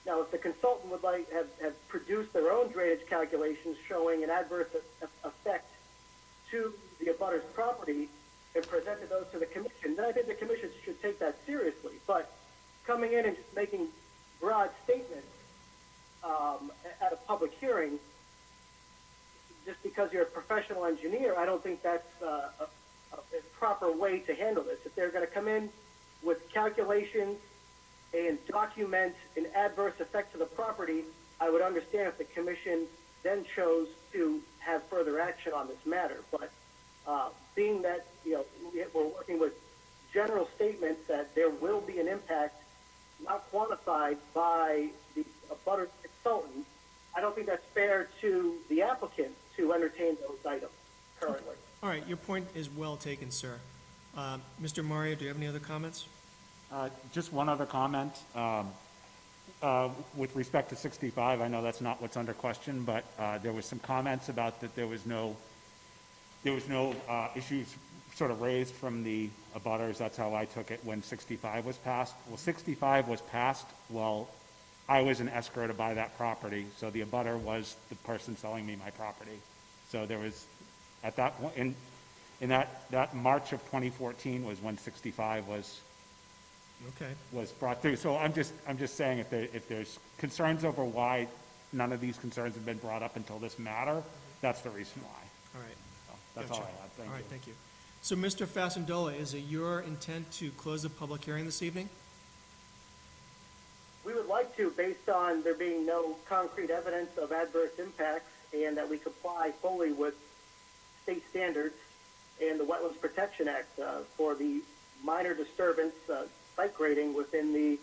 Now, if the consultant would have produced their own drainage calculations showing an adverse effect to the abutter's property and presented those to the commission, then I think the commission should take that seriously. But coming in and just making broad statements at a public hearing, just because you're a professional engineer, I don't think that's a proper way to handle this. If they're going to come in with calculations and document an adverse effect to the property, I would understand if the commission then chose to have further action on this matter. But being that we're working with general statements that there will be an impact not quantified by the abutter consultant, I don't think that's fair to the applicant to entertain those items currently. All right, your point is well taken, sir. Mr. Mario, do you have any other comments? Just one other comment. With respect to 65, I know that's not what's under question, but there was some comments about that there was no issues sort of raised from the abutters. That's how I took it when 65 was passed. Well, 65 was passed while I was an escrow to buy that property, so the abutter was the person selling me my property. So there was, at that point, in that March of 2014 was when 65 was Okay. was brought through. So I'm just saying if there's concerns over why none of these concerns have been brought up until this matter, that's the reason why. All right. So that's all Gotcha. I have. Thank All right, you. thank you. So, Mr. Fasendola, is it your intent to close the public hearing this evening? We would like to, based on there being no concrete evidence of adverse impacts and that we comply fully with state standards and the Wetlands Protection Act for the minor disturbance site grading within the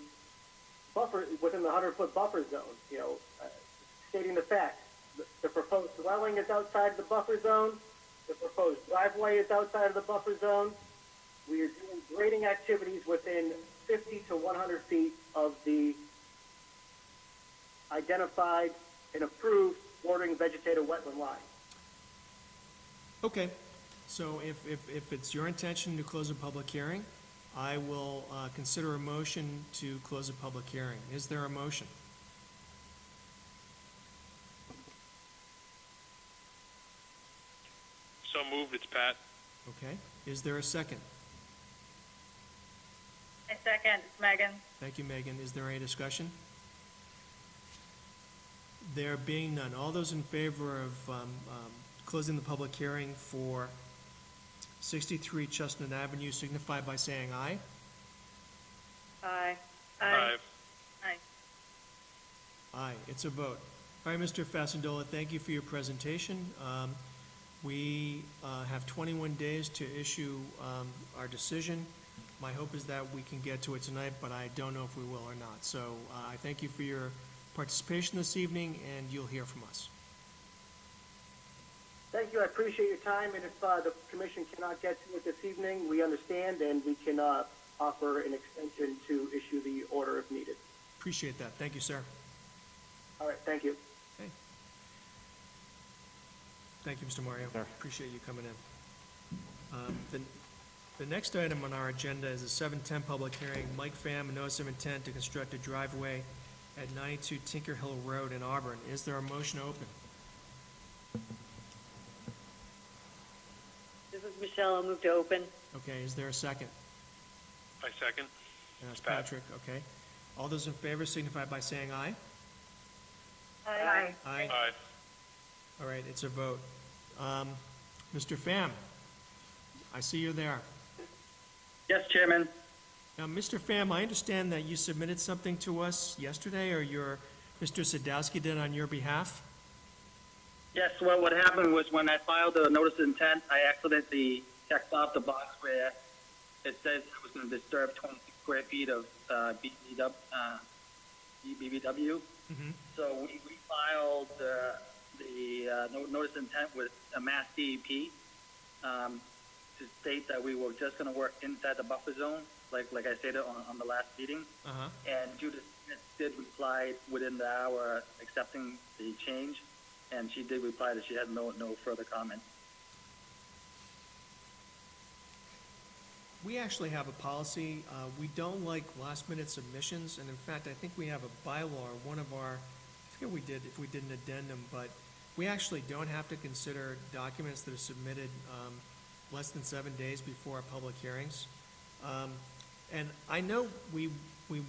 buffer, within the 100-foot buffer zone. You know, stating the facts, the proposed dwelling is outside the buffer zone. The proposed driveway is outside of the buffer zone. We are doing grading activities within 50 to 100 feet of the identified and approved bordering vegetative wetland line. Okay. So if it's your intention to close a public hearing, I will consider a motion to close a public hearing. Is there a motion? So moved, it's Pat. Okay. Is there a second? I second, Megan. Thank you, Megan. Is there any discussion? There being none, all those in favor of closing the public hearing for 63 Chestnut Avenue signify by saying aye. Aye. Aye. Aye. Aye, it's a vote. All right, Mr. Fasendola, thank you for your presentation. We have 21 days to issue our decision. My hope is that we can get to it tonight, but I don't know if we will or not. So I thank you for your participation this evening, and you'll hear from us. Thank you. I appreciate your time. And if the commission cannot get to it this evening, we understand, and we can offer an extension to issue the order if needed. Appreciate that. Thank you, sir. All right. Thank you. Okay. Thank you, Mr. Mario. Sir. Appreciate you coming in. The next item on our agenda is a 7:10 public hearing. Mike Pham, a notice of intent to construct a driveway at 92 Tinker Hill Road in Auburn. Is there a motion to open? This is Michelle. I'll move to open. Okay, is there a second? I second. And that's Pat. Patrick, okay. All those in favor signify by saying aye. Aye. Aye. Aye. All right, it's a vote. Mr. Pham, I see you're there. Yes, Chairman. Now, Mr. Pham, I understand that you submitted something to us yesterday, or Mr. Sadowski did on your behalf? Yes, well, what happened was when I filed the notice of intent, I accidentally checked off the box where it says I was going to disturb 26 square feet of BBW. Mm-hmm. So we filed the notice of intent with a Mass DEP to state that we were just going to work inside the buffer zone, like I stated on the last meeting. Uh-huh. And Judith Smith did reply within the hour accepting the change, and she did reply that she had no further comment. We actually have a policy. We don't like last-minute submissions, and in fact, I think we have a bylaw, or one of our, I forget if we did an addendum, but we actually don't have to consider documents that are submitted less than 7 days before our public hearings. And I know we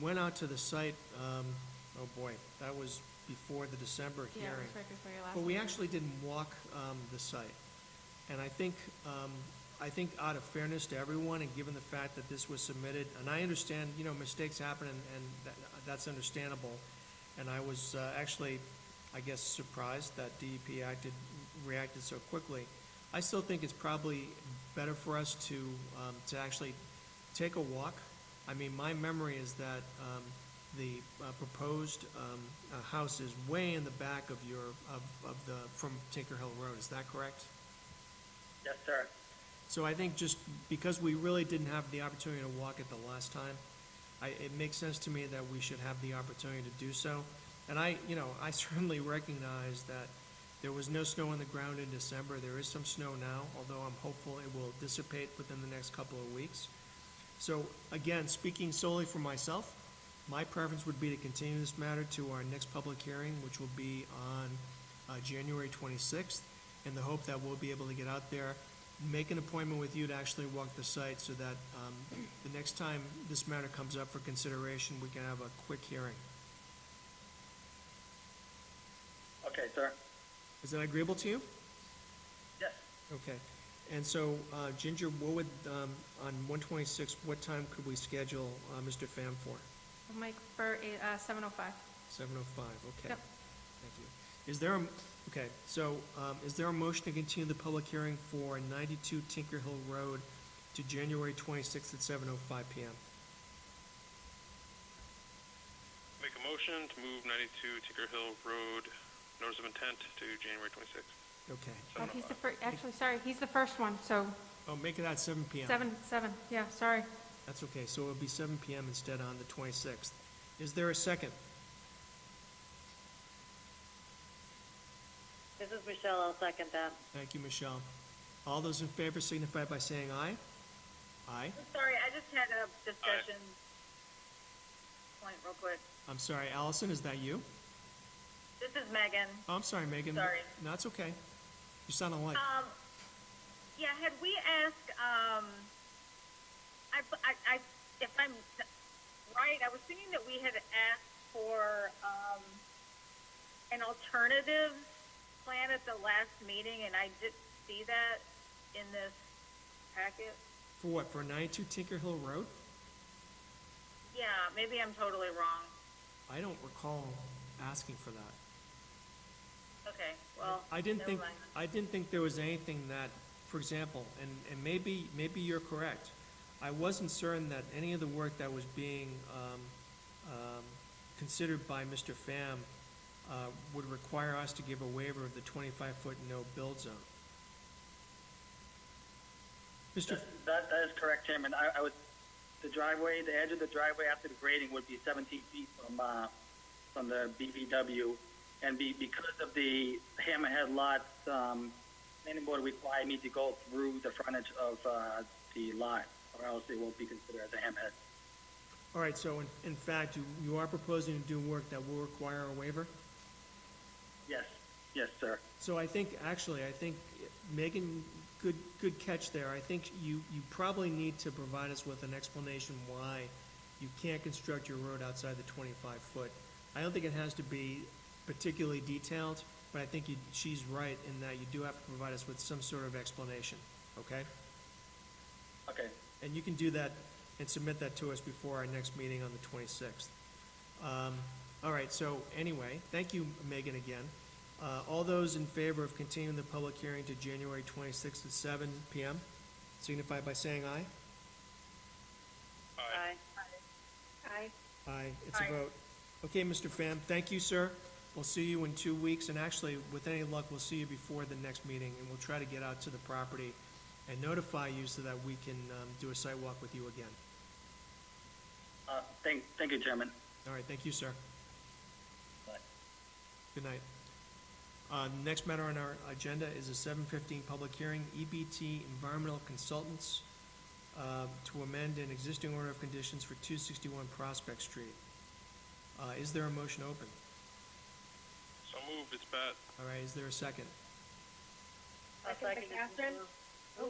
went out to the site, oh boy, that was before the December hearing. Yeah, it was right before your last But we meeting. actually didn't walk the site. And I think out of fairness to everyone, and given the fact that this was submitted, and I understand, mistakes happen, and that's understandable. And I was actually, I guess, surprised that DEP reacted so quickly. I still think it's probably better for us to actually take a walk. I mean, my memory is that the proposed house is way in the back of from Tinker Hill Road. Is that correct? Yes, sir. So I think just because we really didn't have the opportunity to walk it the last time, it makes sense to me that we should have the opportunity to do so. And I certainly recognize that there was no snow on the ground in December. There is some snow now, although I'm hopeful it will dissipate within the next couple of weeks. So again, speaking solely for myself, my preference would be to continue this matter to our next public hearing, which will be on January 26th, in the hope that we'll be able to get out there make an appointment with you to actually walk the site so that the next time this matter comes up for consideration, we can have a quick hearing. Okay, sir. Is that agreeable to you? Yes. Okay. And so, Ginger, what would, on 126, what time could we schedule Mr. Pham for? We'll make for 7:05. 7:05, okay. Yep. Thank you. Is there a, okay, so, is there a motion to continue the public hearing for 92 Tinker Hill Road to January 26th at 7:05 PM? Make a motion to move 92 Tinker Hill Road, notice of intent to January 26th. Okay. Oh, he's the first, actually, sorry, he's the first one, so Oh, make it at 7 PM. 7, yeah, sorry. That's okay, so it'll be 7 PM instead on the 26th. Is there a second? This is Michelle, I'll second that. Thank you, Michelle. All those in favor signify by saying aye. Aye. Sorry, I just had a discussion point real quick. I'm sorry, Allison, is that you? This is Megan. Oh, I'm sorry, Megan. Sorry. No, it's okay. You sound alike. Yeah, had we asked, if I'm right, I was thinking that we had asked for, an alternative plan at the last meeting, and I didn't see that in this packet. For what, for 92 Tinker Hill Road? Yeah, maybe I'm totally wrong. I don't recall asking for that. Okay, well, I didn't never think, mind. I didn't think there was anything that, for example, and maybe you're correct. I wasn't certain that any of the work that was being considered by Mr. Pham would require us to give a waiver of the 25-foot no-build zone. Mr. That is correct, Chairman. I was, the driveway, the edge of the driveway after the grading would be 17 feet from the BVW. And because of the hammerhead lots, planning board required me to go through the frontage of the lot, or else it won't be considered as a hammerhead. All right, so in fact, you are proposing to do work that will require a waiver? Yes, sir. So I think, Megan, good catch there. I think you probably need to provide us with an explanation why you can't construct your road outside the 25-foot. I don't think it has to be particularly detailed, but I think she's right in that you do have to provide us with some sort of explanation, okay? Okay. And you can do that and submit that to us before our next meeting on the 26th. All right, so anyway, thank you, Megan, again. All those in favor of continuing the public hearing to January 26th at 7 PM, signify by saying aye. Aye. Aye. Aye, it's a Aye. vote. Okay, Mr. Pham, thank you, sir. We'll see you in 2 weeks, and actually, with any luck, we'll see you before the next meeting, and we'll try to get out to the property and notify you so that we can do a site walk with you again. Thank you, Chairman. All right, thank you, sir. Bye. Good night. Next matter on our agenda is a 7:15 public hearing, EBT Environmental Consultants, to amend an existing order of conditions for 261 Prospect Street. Is there a motion open? So moved, it's Pat. All right, is there a second? I'll second it. Catherine? Oh,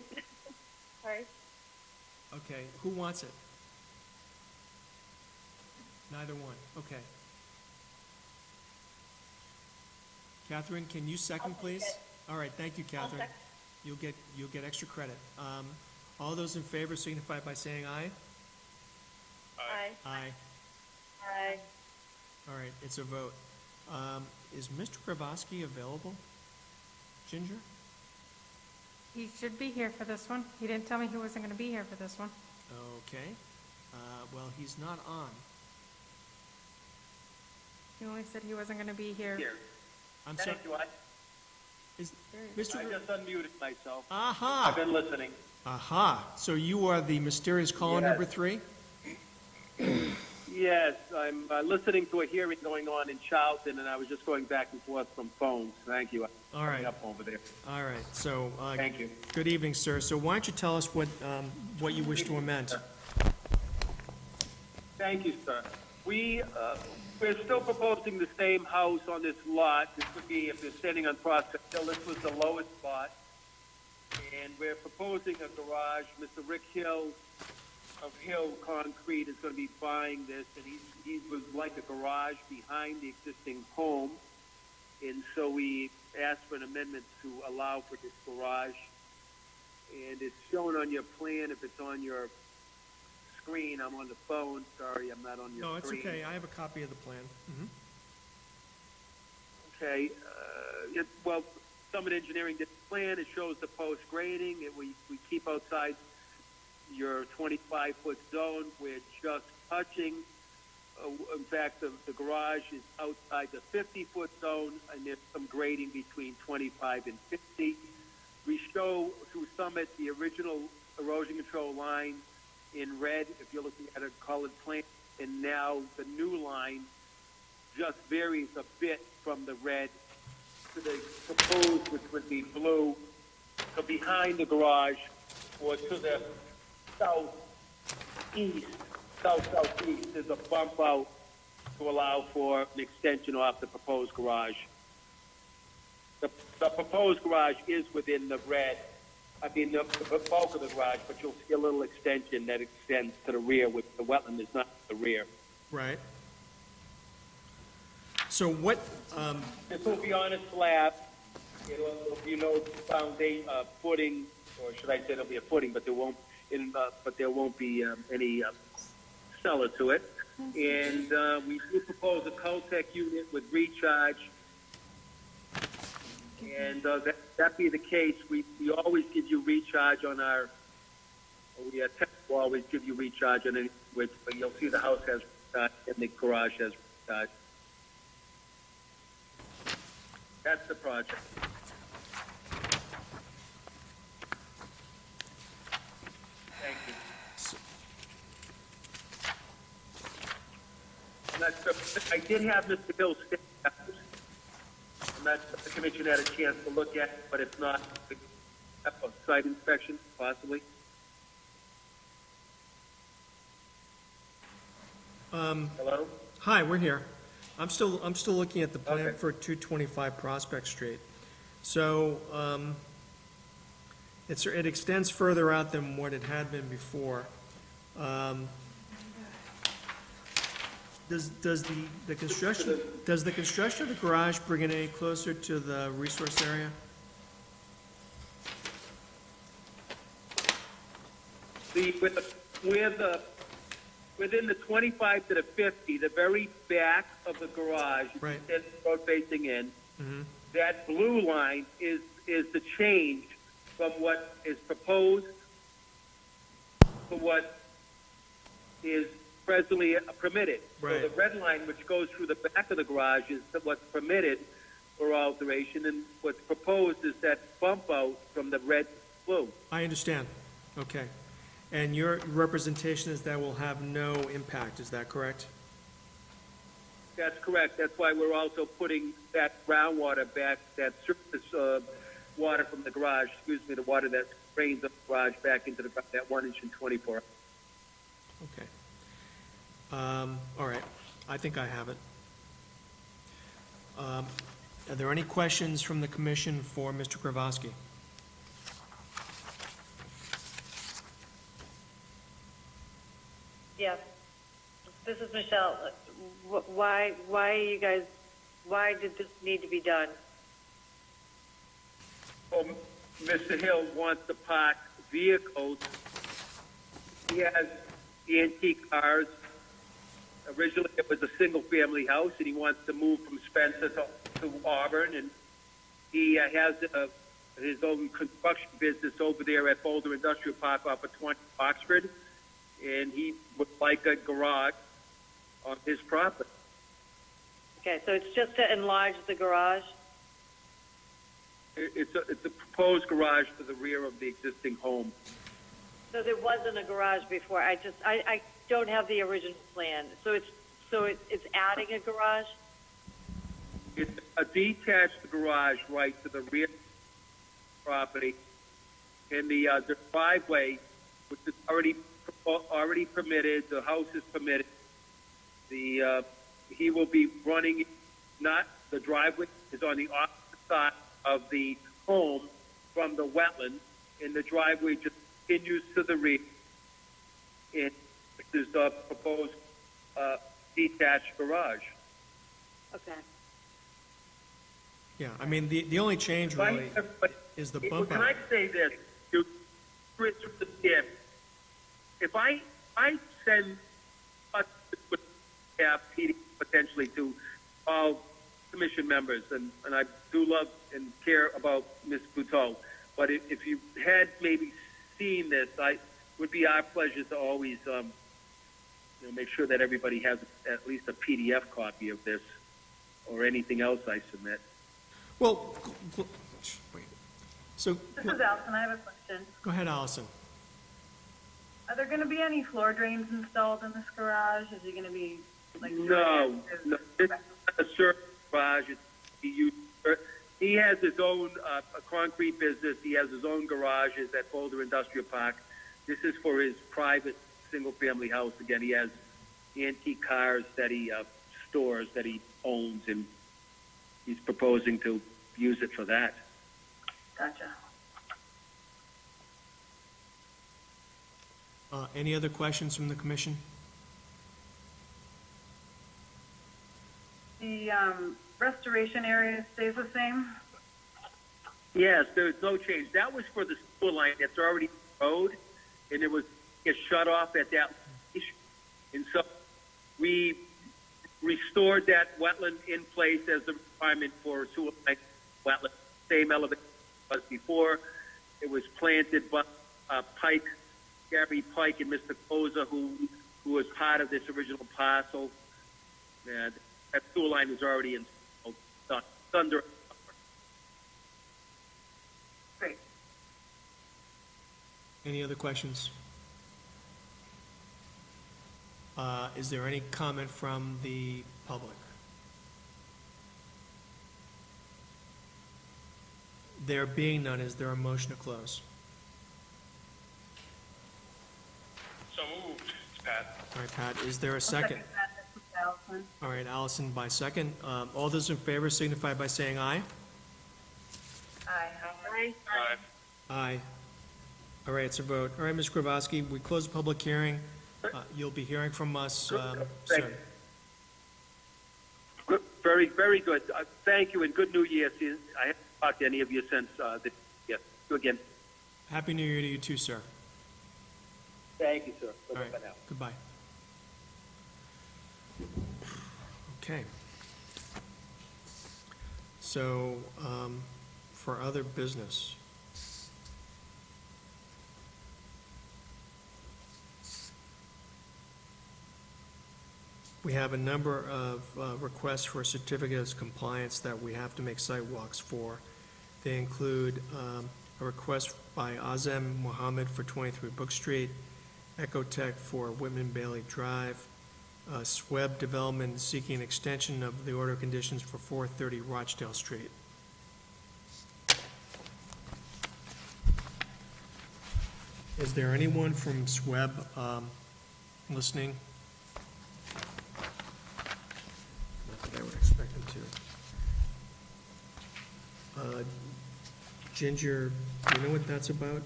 sorry. Okay, who wants it? Neither one, okay. Catherine, can you second, please? All right, thank you, Catherine. You'll get extra credit. All those in favor signify by saying aye. Aye. Aye. Aye. All right, it's a vote. Is Mr. Kravosky available? Ginger? He should be here for this one. He didn't tell me he wasn't going to be here for this one. Okay. Well, he's not on. He only said he wasn't going to be here. Here. I'm sorry. Thank you. I Is There Mr. just unmuted myself. Aha! I've been listening. Aha! So you are the mysterious caller Yes. number 3? Yes, I'm listening to a hearing going on in Charlton, and I was just going back and forth from phones. Thank you. All right. Coming up over there. All right, so, Thank you. good evening, sir. So why don't you tell us what you wish to amend? Thank you, sir. We're still proposing the same house on this lot. This would be, if they're standing on Prospect Hill, this was the lowest spot. and we're proposing a garage. Mr. Rick Hill of Hill Concrete is going to be buying this, and he would like a garage behind the existing home, and so we asked for an amendment to allow for this garage, and it's shown on your plan. If it's on your screen, I'm on the phone. Sorry, I'm not on your No, it's screen. okay. I have a copy of the plan. Okay, well, Summit Engineering did the plan. It shows the post grading. We keep outside your 25-foot zone. We're just touching. In fact, the garage is outside the 50-foot zone, and there's some grading between 25 and 50. We show through Summit the original erosion control line in red, if you're looking at a colored plan, and now the new line just varies a bit from the red to the proposed, which would be blue. So behind the garage, or to the southeast, there's a bump out to allow for an extension off the proposed garage. The proposed garage is within the red. I mean, the bulk of the garage, but you'll see a little extension that extends to the rear, with the wetland is not the rear. Right. So what, This will be on a slab. It'll, foundation, footing, or should I say it'll be a footing, but there won't be any cellar to it. And we do propose a Cultec unit with recharge. And that be the case, we always give you recharge on our, we always give you recharge on it, which, but you'll see the house has recharge and the garage has recharge. That's the project. Thank you. And I did have Mr. Hill stay. I'm not sure if the commission had a chance to look at it, but if not, a site inspection, possibly. Hello? hi, we're here. I'm still looking at the plan Okay. for 225 Prospect Street. So, it extends further out than what it had been before. Does the construction of the garage bring it any closer to the resource area? Within the 25 to the 50, the very back of the garage, Right. that's road facing in, Mm-hmm. that blue line is the change from what is proposed to what is presently permitted. Right. So the red line, which goes through the back of the garage, is what's permitted for alteration, and what's proposed is that bump out from the red to blue. I understand. Okay. And your representation is that will have no impact, is that correct? That's correct. That's why we're also putting that groundwater back, that surface water from the garage, the water that drains the garage back into that 1 inch and 24. Okay. All right. I think I have it. Are there any questions from the commission for Mr. Kravosky? Yes. This is Michelle. Why did this need to be done? Well, Mr. Hill wants to park vehicles. He has antique cars. Originally, it was a single-family house, and he wants to move from Spencer to Auburn, and he has his own construction business over there at Boulder Industrial Park off of 20 Oxford, and he would like a garage on his property. Okay, so it's just to enlarge the garage? It's a proposed garage to the rear of the existing home. So there wasn't a garage before. I don't have the original plan. So it's adding a garage? It's a detached garage right to the rear property, and the driveway, which is already permitted, the house is permitted. He will be running, not the driveway is on the opposite side of the home from the wetland, and the driveway just continues to the rear. And there's a proposed detached garage. Okay. Yeah, I mean, the only change really is the bump Can out. I say this? If I send a PD potentially to all commission members, and I do love and care about Ms. Buteau, but if you had maybe seen this, would be our pleasure to always make sure that everybody has at least a PDF copy of this or anything else I submit. Well, wait. So, This is Allison, I have a question. go ahead, Allison. Are there gonna be any floor drains installed in this garage? Is it gonna be like? No, it's not a service garage. He has his own a concrete business. He has his own garages at Boulder Industrial Park. This is for his private single-family house. Again, he has antique cars that he stores, that he owns, and he's proposing to use it for that. Gotcha. Any other questions from the commission? The restoration area stays the same? Yes, there's no change. That was for the sewer line that's already road, and it was shut off at that location. And so we restored that wetland in place as the requirement for sewer line wetland. Same elevation as before. It was planted by Pike, Gary Pike, and Mr. Koza, who was part of this original parcel. And that sewer line is already installed. It's under. Great. Any other questions? Is there any comment from the public? There being none, is there a motion to close? So moved. It's Pat. All right, Pat, is there a second? This is Allison. All right, Allison by second. All those in favor signify by saying aye. Aye. Aye. Aye. Aye. All right, it's a vote. All right, Ms. Kravosky, we close the public hearing. You'll be hearing from us soon. Good, very, very good. Thank you and good New Year. I haven't talked to any of you since yes. You again. Happy New Year to you too, sir. Thank you, sir. All right, goodbye. Okay. So, for other business. We have a number of requests for certificates of compliance that we have to make site walks for. They include a request by Azem Mohammed for 23 Brook Street, Ecotech for Whitman Bailey Drive, Sweb Development seeking extension of the order of conditions for 430 Rochdale Street. Is there anyone from Sweb listening? Not that I would expect them to. Ginger, do you know what that's about?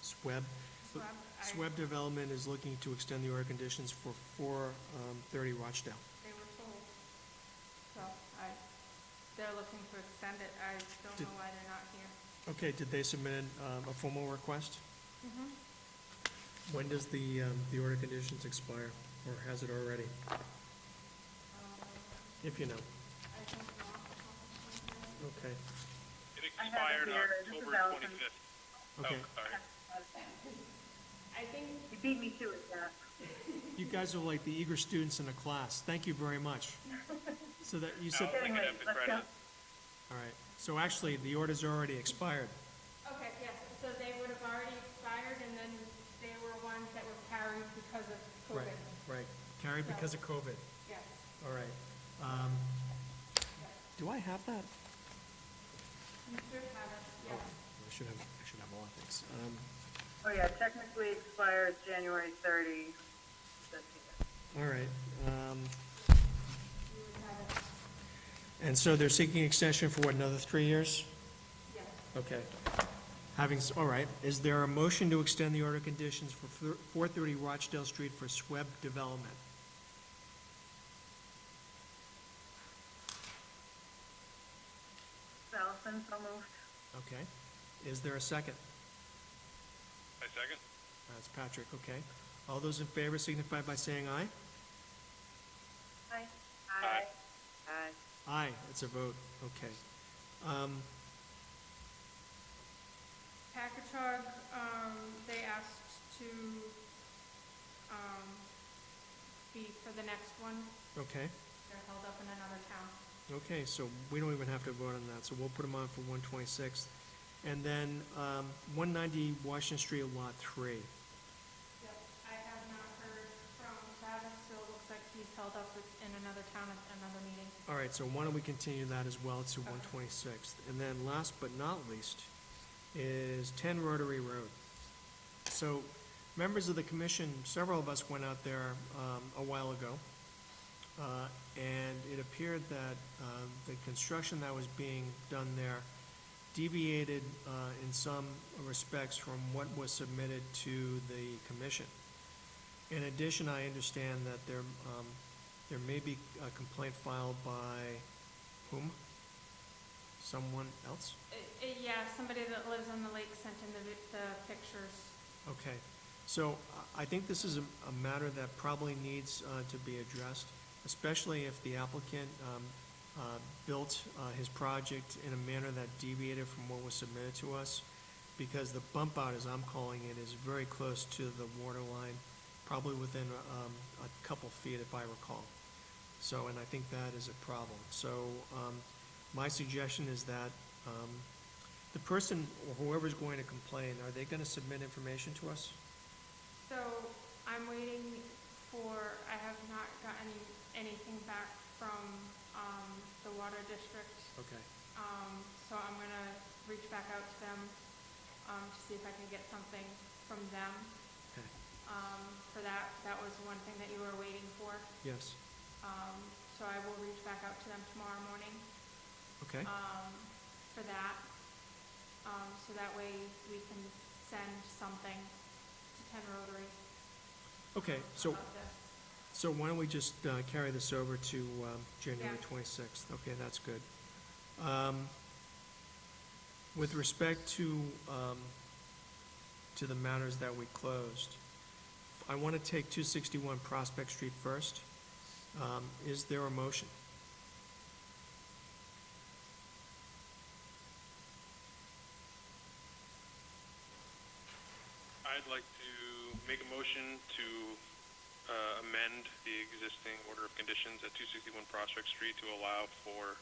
Sweb? Sweb Development is looking to extend the order conditions for 430 Rochdale. They were told, so they're looking to extend it. I don't know why they're not here. Okay, did they submit a formal request? Mm-hmm. When does the order conditions expire, or has it already? If you know. I don't know. Okay, It I have expired it here. This is October Allison. 25th. okay. Oh, sorry. I think You beat me to it, Jack. You guys are like the eager students in a class. Thank you very much. So that you said, I'll take it up the Let's go. credit. all right, so actually, the order's already expired. okay, yes, so they would have already expired, and then they were ones that were carried because of Right, COVID. right, carried because of COVID. Yes. All right. Do I have that? You should have it, yes. I should have a lot of things. Oh, yeah, technically expired January 30 this year. All right, You would have it, and so they're seeking extension for what, another 3 years? yes. Okay. All right, is there a motion to extend the order of conditions for 430 Rochdale Street for SWEB development? Allison, so moved. Okay. Is there a second? I second. That's Patrick, okay. All those in favor signify by saying aye. Aye. Aye. Aye. Aye, it's a vote, okay. Packagug, they asked to, be for the next one. Okay, They're held up in another town. okay, so we don't even have to vote on that, so we'll put them on for 126th. And then 190 Washington Street, Lot 3. Yep, I have not heard from Travis, so it looks like he's held up in another town at another meeting. All right, so why don't we continue that as well to 126th? And then last but not least is 10 Rotary Road. So members of the commission, several of us went out there a while ago, and it appeared that the construction that was being done there deviated in some respects from what was submitted to the commission. In addition, I understand that there may be a complaint filed by whom? Someone else? Yeah, somebody that lives on the lake sent in the pictures. Okay, so I think this is a matter that probably needs to be addressed, especially if the applicant built his project in a manner that deviated from what was submitted to us, because the bump out, as I'm calling it, is very close to the water line, probably within a couple feet if I recall. So, and I think that is a problem. So, my suggestion is that the person or whoever's going to complain, are they going to submit information to us? So I'm waiting for, I have not gotten anything back from the water district. Okay. So I'm gonna reach back out to them to see if I can get something from them. Okay. For that was one thing that you were waiting for. Yes. So I will reach back out to them tomorrow morning. Okay. For that. So that way we can send something to 10 Rotary Okay, so, about this. so why don't we just carry this over to January Yeah. 26th? Okay, that's good. With respect to the matters that we closed, I want to take 261 Prospect Street first. Is there a motion? I'd like to make a motion to amend the existing order of conditions at 261 Prospect Street to allow for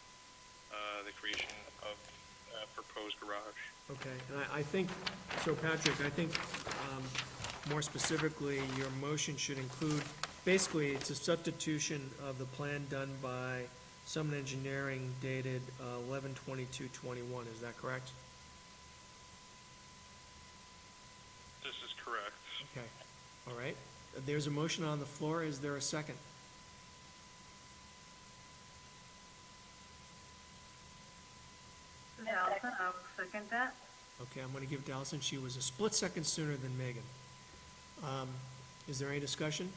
the creation of a proposed garage. Okay, and I think, so Patrick, I think more specifically, your motion should include, basically, it's a substitution of the plan done by Summit Engineering dated 11/22/21, is that correct? This is correct. Okay, all right. There's a motion on the floor, is there a second? This is Allison, I'll second that. Okay, I'm going to give it to Allison. She was a split second sooner than Megan. Is there any discussion?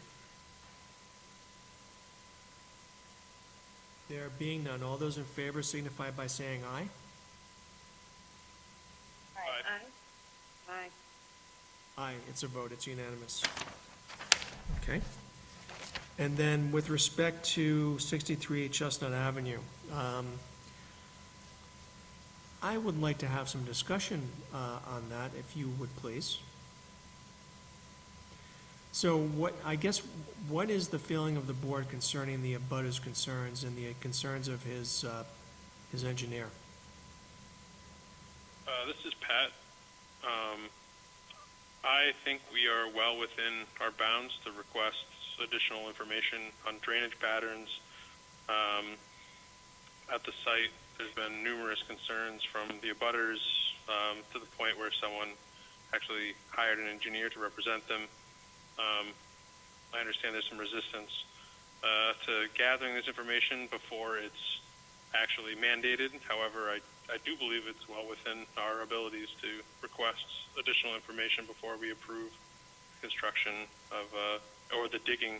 There being none, all those in favor signify by saying aye. Aye. Aye. Aye, it's a vote, it's unanimous. Okay. And then with respect to 63 Chestnut Avenue, I would like to have some discussion on that, if you would please. So what is the feeling of the board concerning the abutters' concerns and the concerns of his engineer? This is Pat. I think we are well within our bounds to request additional information on drainage patterns. At the site, there's been numerous concerns from the abutters to the point where someone actually hired an engineer to represent them. I understand there's some resistance to gathering this information before it's actually mandated. However, I do believe it's well within our abilities to request additional information before we approve construction of, or the digging,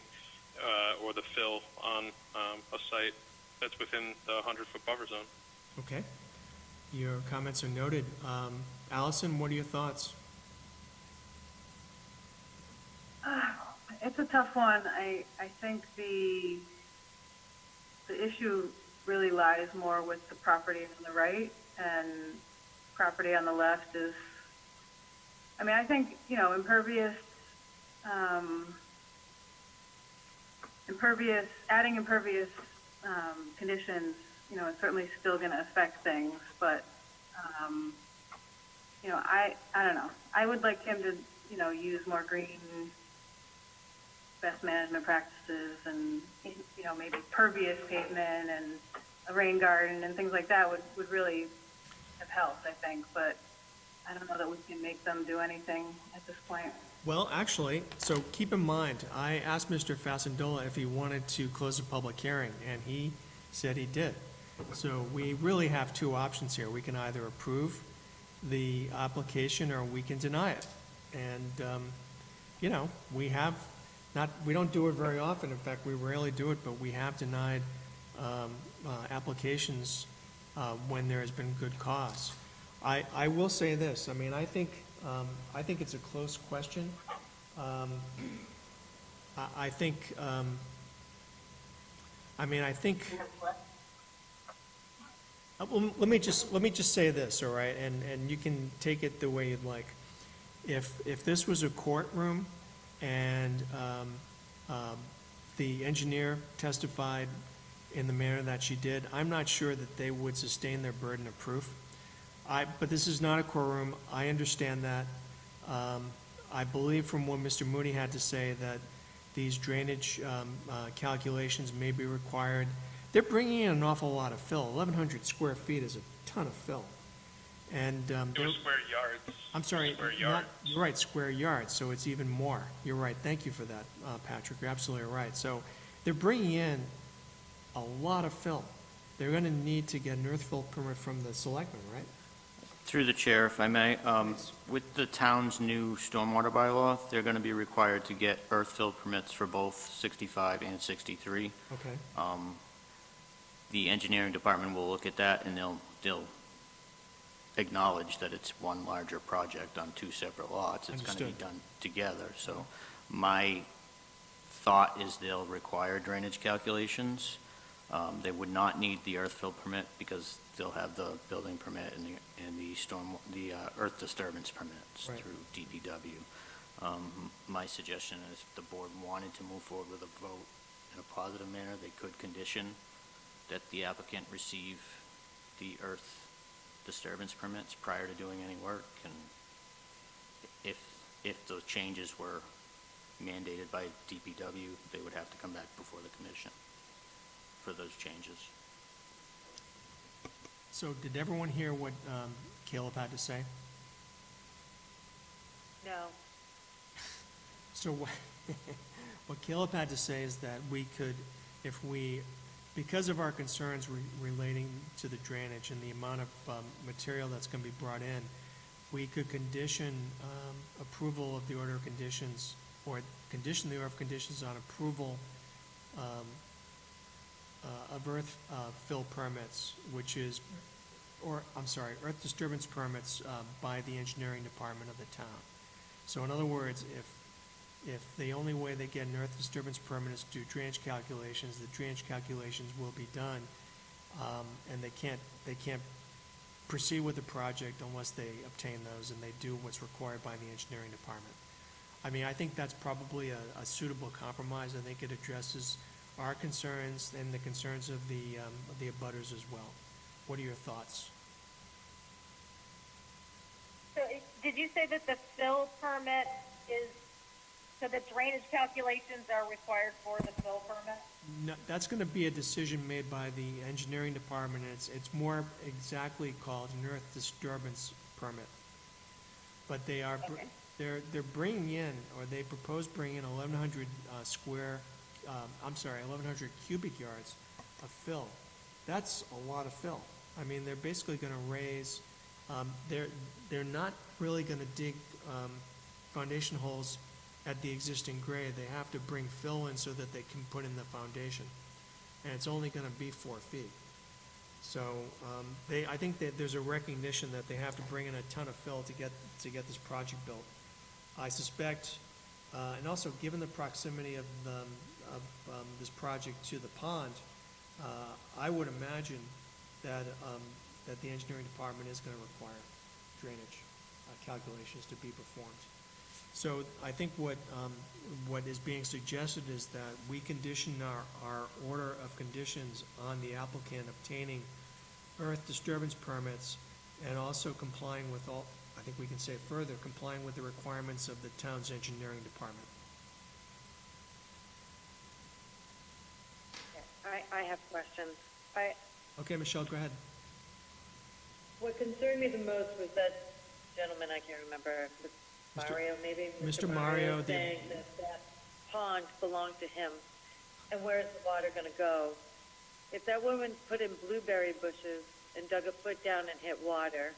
or the fill on a site that's within the 100-foot buffer zone. Okay. Your comments are noted. Allison, what are your thoughts? It's a tough one. I think the issue really lies more with the property on the right, and property on the left is, I mean, I think, adding impervious conditions, is certainly still going to affect things, but, I don't know. I would like him to, use more green best management practices and, maybe pervious pavement and a rain garden and things like that would really have helped, I think, but I don't know that we can make them do anything at this point. Well, actually, so keep in mind, I asked Mr. Fasandola if he wanted to close the public hearing, and he said he did. So we really have two options here. We can either approve the application or we can deny it. And, we don't do it very often. In fact, we rarely do it, but we have denied applications when there has been good cause. I will say this. I mean, I think it's a close question. I think. Well, let me just say this, all right, and you can take it the way you'd like. If this was a courtroom and the engineer testified in the manner that she did, I'm not sure that they would sustain their burden of proof. But this is not a courtroom. I understand that. I believe from what Mr. Mooney had to say that these drainage calculations may be required. They're bringing in an awful lot of fill. 1,100 square feet is a ton of fill. And It was square yards. I'm sorry, Square yards. you're right, square yards, so it's even more. You're right, thank you for that, Patrick, you're absolutely right. So they're bringing in a lot of fill. They're gonna need to get an earth fill permit from the selectmen, right? Through the chair, if I may, with the town's new stormwater bylaw, they're going to be required to get earth fill permits for both 65 and 63. Okay. The engineering department will look at that, and they'll acknowledge that it's one larger project on two separate lots. It's going to be Understood. done together. So my thought is they'll require drainage calculations. They would not need the earth fill permit because they'll have the building permit and the earth disturbance permits Right. through DPW. My suggestion is if the board wanted to move forward with a vote in a positive manner, they could condition that the applicant receive the earth disturbance permits prior to doing any work, and if the changes were mandated by DPW, they would have to come back before the commission for those changes. So did everyone hear what Caleb had to say? No. So what Caleb had to say is that we could, because of our concerns relating to the drainage and the amount of material that's going to be brought in, we could condition approval of the order of conditions, or condition the order of conditions on approval of earth fill permits, earth disturbance permits by the engineering department of the town. So in other words, if the only way they get an earth disturbance permit is to do drainage calculations, the drainage calculations will be done, and they can't proceed with the project unless they obtain those and they do what's required by the engineering department. I mean, I think that's probably a suitable compromise. I think it addresses our concerns and the concerns of the abutters as well. What are your thoughts? So did you say that the fill permit so the drainage calculations are required for the fill permit? No, that's going to be a decision made by the engineering department. It's more exactly called an earth disturbance permit. But they are, Okay. they're bringing in, or they propose bringing in 1,100 1,100 cubic yards of fill that's a lot of fill. I mean, they're basically gonna raise, they're not really gonna dig, foundation holes at the existing grade. They have to bring fill in so that they can put in the foundation. And it's only gonna be 4 feet. So, I think that there's a recognition that they have to bring in a ton of fill to get this project built. I suspect, and also given the proximity of this project to the pond, I would imagine that the engineering department is gonna require drainage calculations to be performed. So I think what is being suggested is that we condition our order of conditions on the applicant obtaining earth disturbance permits and also complying with all, I think we can say further, complying with the requirements of the town's engineering department. I have questions. Okay, Michelle, go ahead. What concerned me the most was that gentleman, I can't remember, Mario, maybe? Mr. Mario, saying that pond belonged to him, and where's the water gonna go? If that woman put in blueberry bushes and dug a foot down and hit water,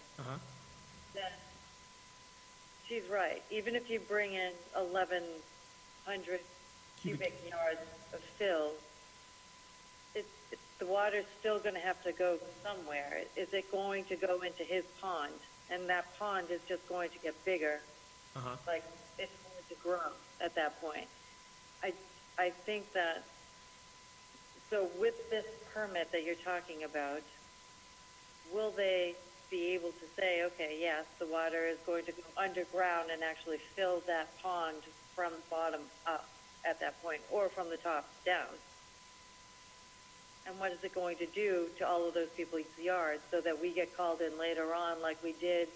then she's right. Even if you bring in 1,100 cubic yards of fill, the water's still gonna have to go somewhere. Is it going to go into his pond? And that pond is just going to get bigger. Like, it's going to grow at that point. I think that, so with this permit that you're talking about, will they be able to say, okay, yes, the water is going to go underground and actually fill that pond from the bottom up at that point, or from the top down? And what is it going to do to all of those people's yards so that we get called in later on like we did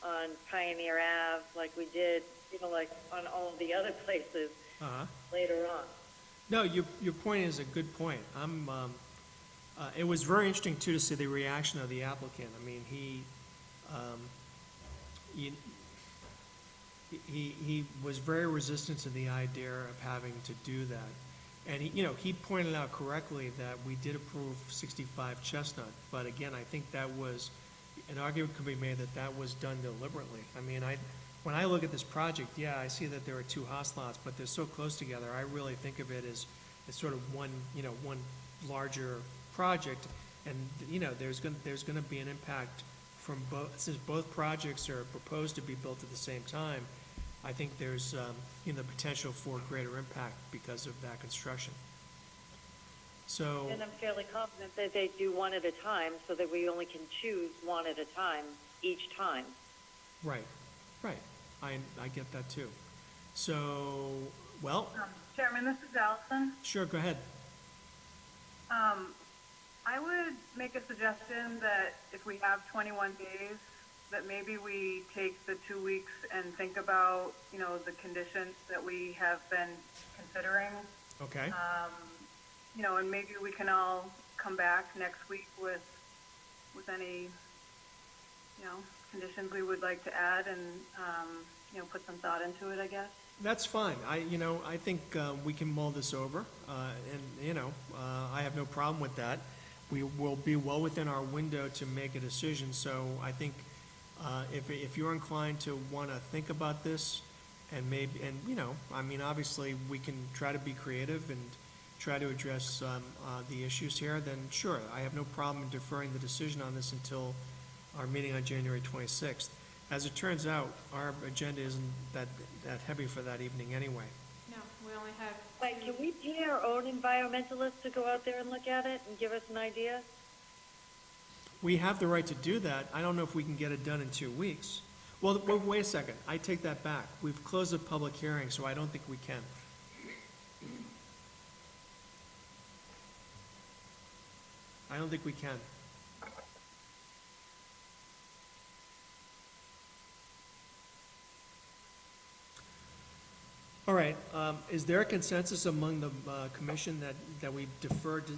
on Pioneer Ave, like we did, like on all of the other places later on? No, your point is a good point. It was very interesting too to see the reaction of the applicant. I mean, he was very resistant to the idea of having to do that. And he pointed out correctly that we did approve 65 Chestnut, but again, I think that was, an argument could be made that was done deliberately. I mean, when I look at this project, yeah, I see that there are 2 house lots, but they're so close together, I really think of it as sort of one larger project, and, there's gonna be an impact from both, since both projects are proposed to be built at the same time. I think there's, the potential for greater impact because of that construction. So. And I'm fairly confident that they do one at a time, so that we only can choose one at a time each time. Right. I get that too. So, well. Chairman, this is Allison. Sure, go ahead. I would make a suggestion that if we have 21 days, that maybe we take the 2 weeks and think about, the conditions that we have been considering. Okay. And maybe we can all come back next week with any, conditions we would like to add and, put some thought into it, I guess. That's fine. I think we can mull this over, and, I have no problem with that. We will be well within our window to make a decision, so I think if you're inclined to want to think about this, and maybe, obviously, we can try to be creative and try to address the issues here, then sure, I have no problem deferring the decision on this until our meeting on January 26th. As it turns out, our agenda isn't that heavy for that evening anyway. No, we only have. Like, can we pay our own environmentalists to go out there and look at it and give us an idea? We have the right to do that. I don't know if we can get it done in 2 weeks. Well, wait a second. I take that back. We've closed the public hearing, so I don't think we can. I don't think we can. All right, is there a consensus among the commission that we defer to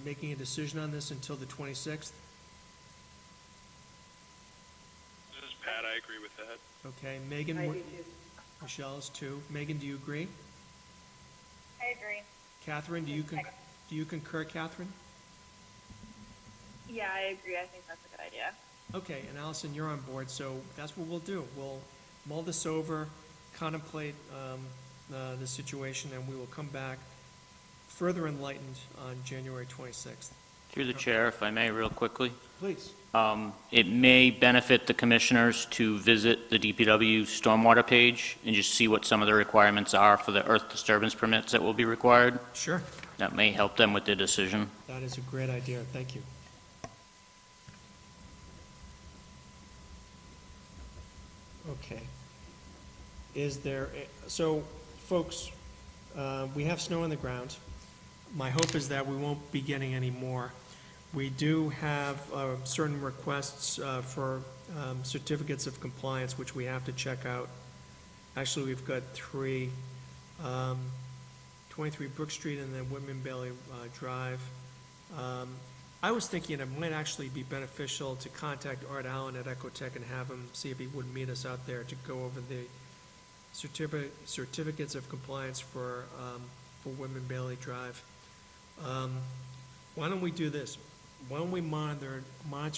making a decision on this until the 26th? This is Pat, I agree with that. Okay, Megan, I do too. Michelle is too. Megan, do you agree? I agree. Catherine, do you concur, Catherine? Yeah, I agree. I think that's a good idea. Okay, and Allison, you're on board, so that's what we'll do. We'll mull this over, contemplate the situation, and we will come back further enlightened on January 26th. Through the chair, if I may, real quickly. Please. It may benefit the commissioners to visit the DPW stormwater page and just see what some of the requirements are for the earth disturbance permits that will be required. Sure. That may help them with their decision. That is a great idea. Thank you. Okay. So, folks, we have snow on the ground. My hope is that we won't be getting any more. We do have certain requests for certificates of compliance, which we have to check out. Actually, we've got 3, 23 Brook Street and then Whitman Bailey Drive. I was thinking it might actually be beneficial to contact Art Allen at Ecotech and have him see if he would meet us out there to go over the certificates of compliance for Whitman Bailey Drive. Why don't we do this? Why don't we monitor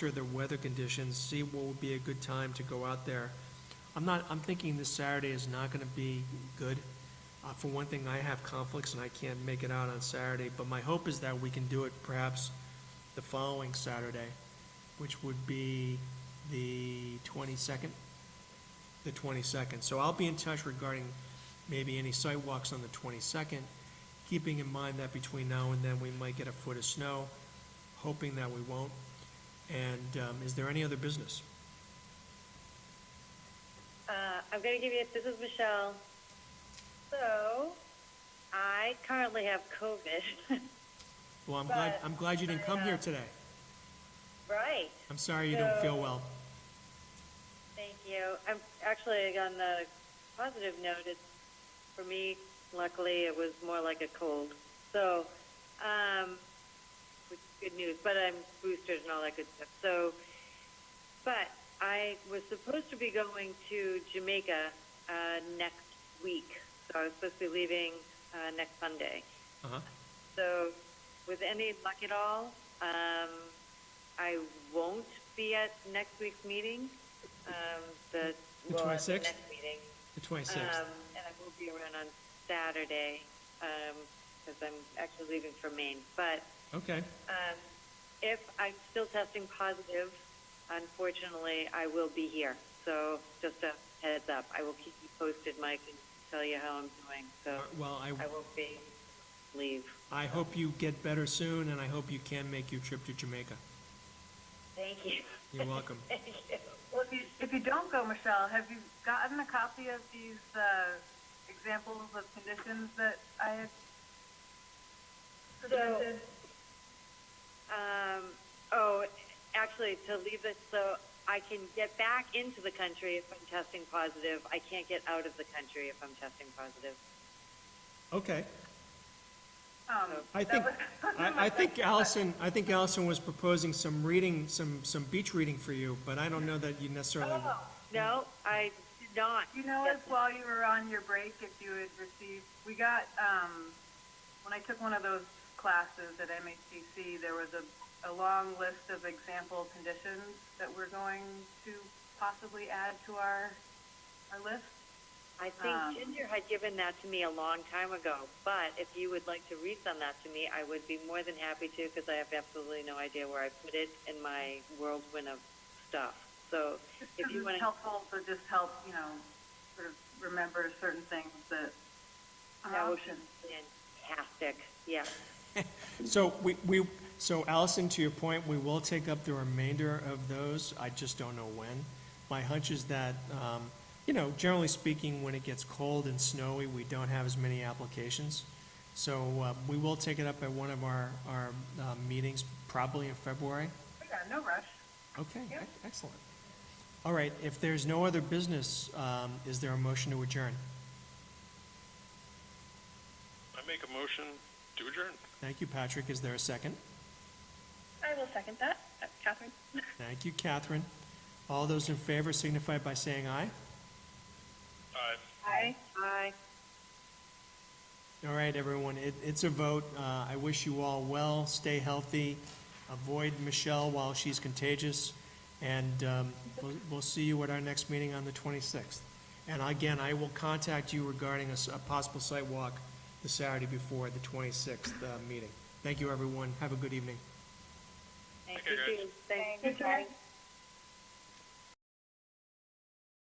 the weather conditions, see what would be a good time to go out there? I'm thinking this Saturday is not gonna be good. For one thing, I have conflicts and I can't make it out on Saturday, but my hope is that we can do it perhaps the following Saturday, which would be the 22nd. The 22nd. So I'll be in touch regarding maybe any site walks on the 22nd, keeping in mind that between now and then we might get a foot of snow, hoping that we won't. And is there any other business? I'm going to give you, this is Michelle. So, I currently have COVID. Well, I'm glad you didn't come here today. Right. I'm sorry you don't feel well. Thank you. I'm actually, on the positive note, for me, luckily, it was more like a cold. So, which is good news, but I'm boosted and all that good stuff. So, but I was supposed to be going to Jamaica next week. So I was supposed to be leaving next Sunday. Uh-huh. So with any luck at all, I won't be at next week's meeting. The 26th? Next meeting. The 26th. And I will be around on Saturday because I'm actually leaving for Maine. But Okay. if I'm still testing positive, unfortunately, I will be here. So just a heads up. I will keep you posted, Mike, and tell you how I'm doing. So Well, I won't be leave. I hope you get better soon, and I hope you can make your trip to Jamaica. Thank you. You're welcome. Thank you. Well, if you don't go, Michelle, have you gotten a copy of these examples of conditions that I had presented? Actually, to leave this, so I can get back into the country if I'm testing positive. I can't get out of the country if I'm testing positive. Okay. I that think Allison was proposing some reading, some beach reading for you, but I don't know that you necessarily. No, I did not. You know, if while you were on your break, if you had received, we got, when I took one of those classes at MHCC, there was a long list of example conditions that we're going to possibly add to our list. I think Ginger had given that to me a long time ago, but if you would like to resend that to me, I would be more than happy to, because I have absolutely no idea where I put it in my whirlwind of stuff. So if you want to... It's helpful to just help, sort of remember certain things that would be fantastic, yeah. So Allison, to your point, we will take up the remainder of those. I just don't know when. My hunch is that, generally speaking, when it gets cold and snowy, we don't have as many applications. So we will take it up at one of our meetings, probably in February. Yeah, no rush. Okay, Yep. Excellent. All right, if there's no other business, is there a motion to adjourn? I make a motion to adjourn. Thank you, Patrick. Is there a second? I will second that. Catherine. Thank you, Catherine. All those in favor signify by saying aye. Aye. Aye. All right, everyone, it's a vote. I wish you all well, stay healthy. avoid Michelle while she's contagious, and we'll see you at our next meeting on the 26th. And again, I will contact you regarding a possible site walk the Saturday before the 26th meeting. Thank you, everyone. Have a good evening. Thank Okay, you. guys. Thank you, guys.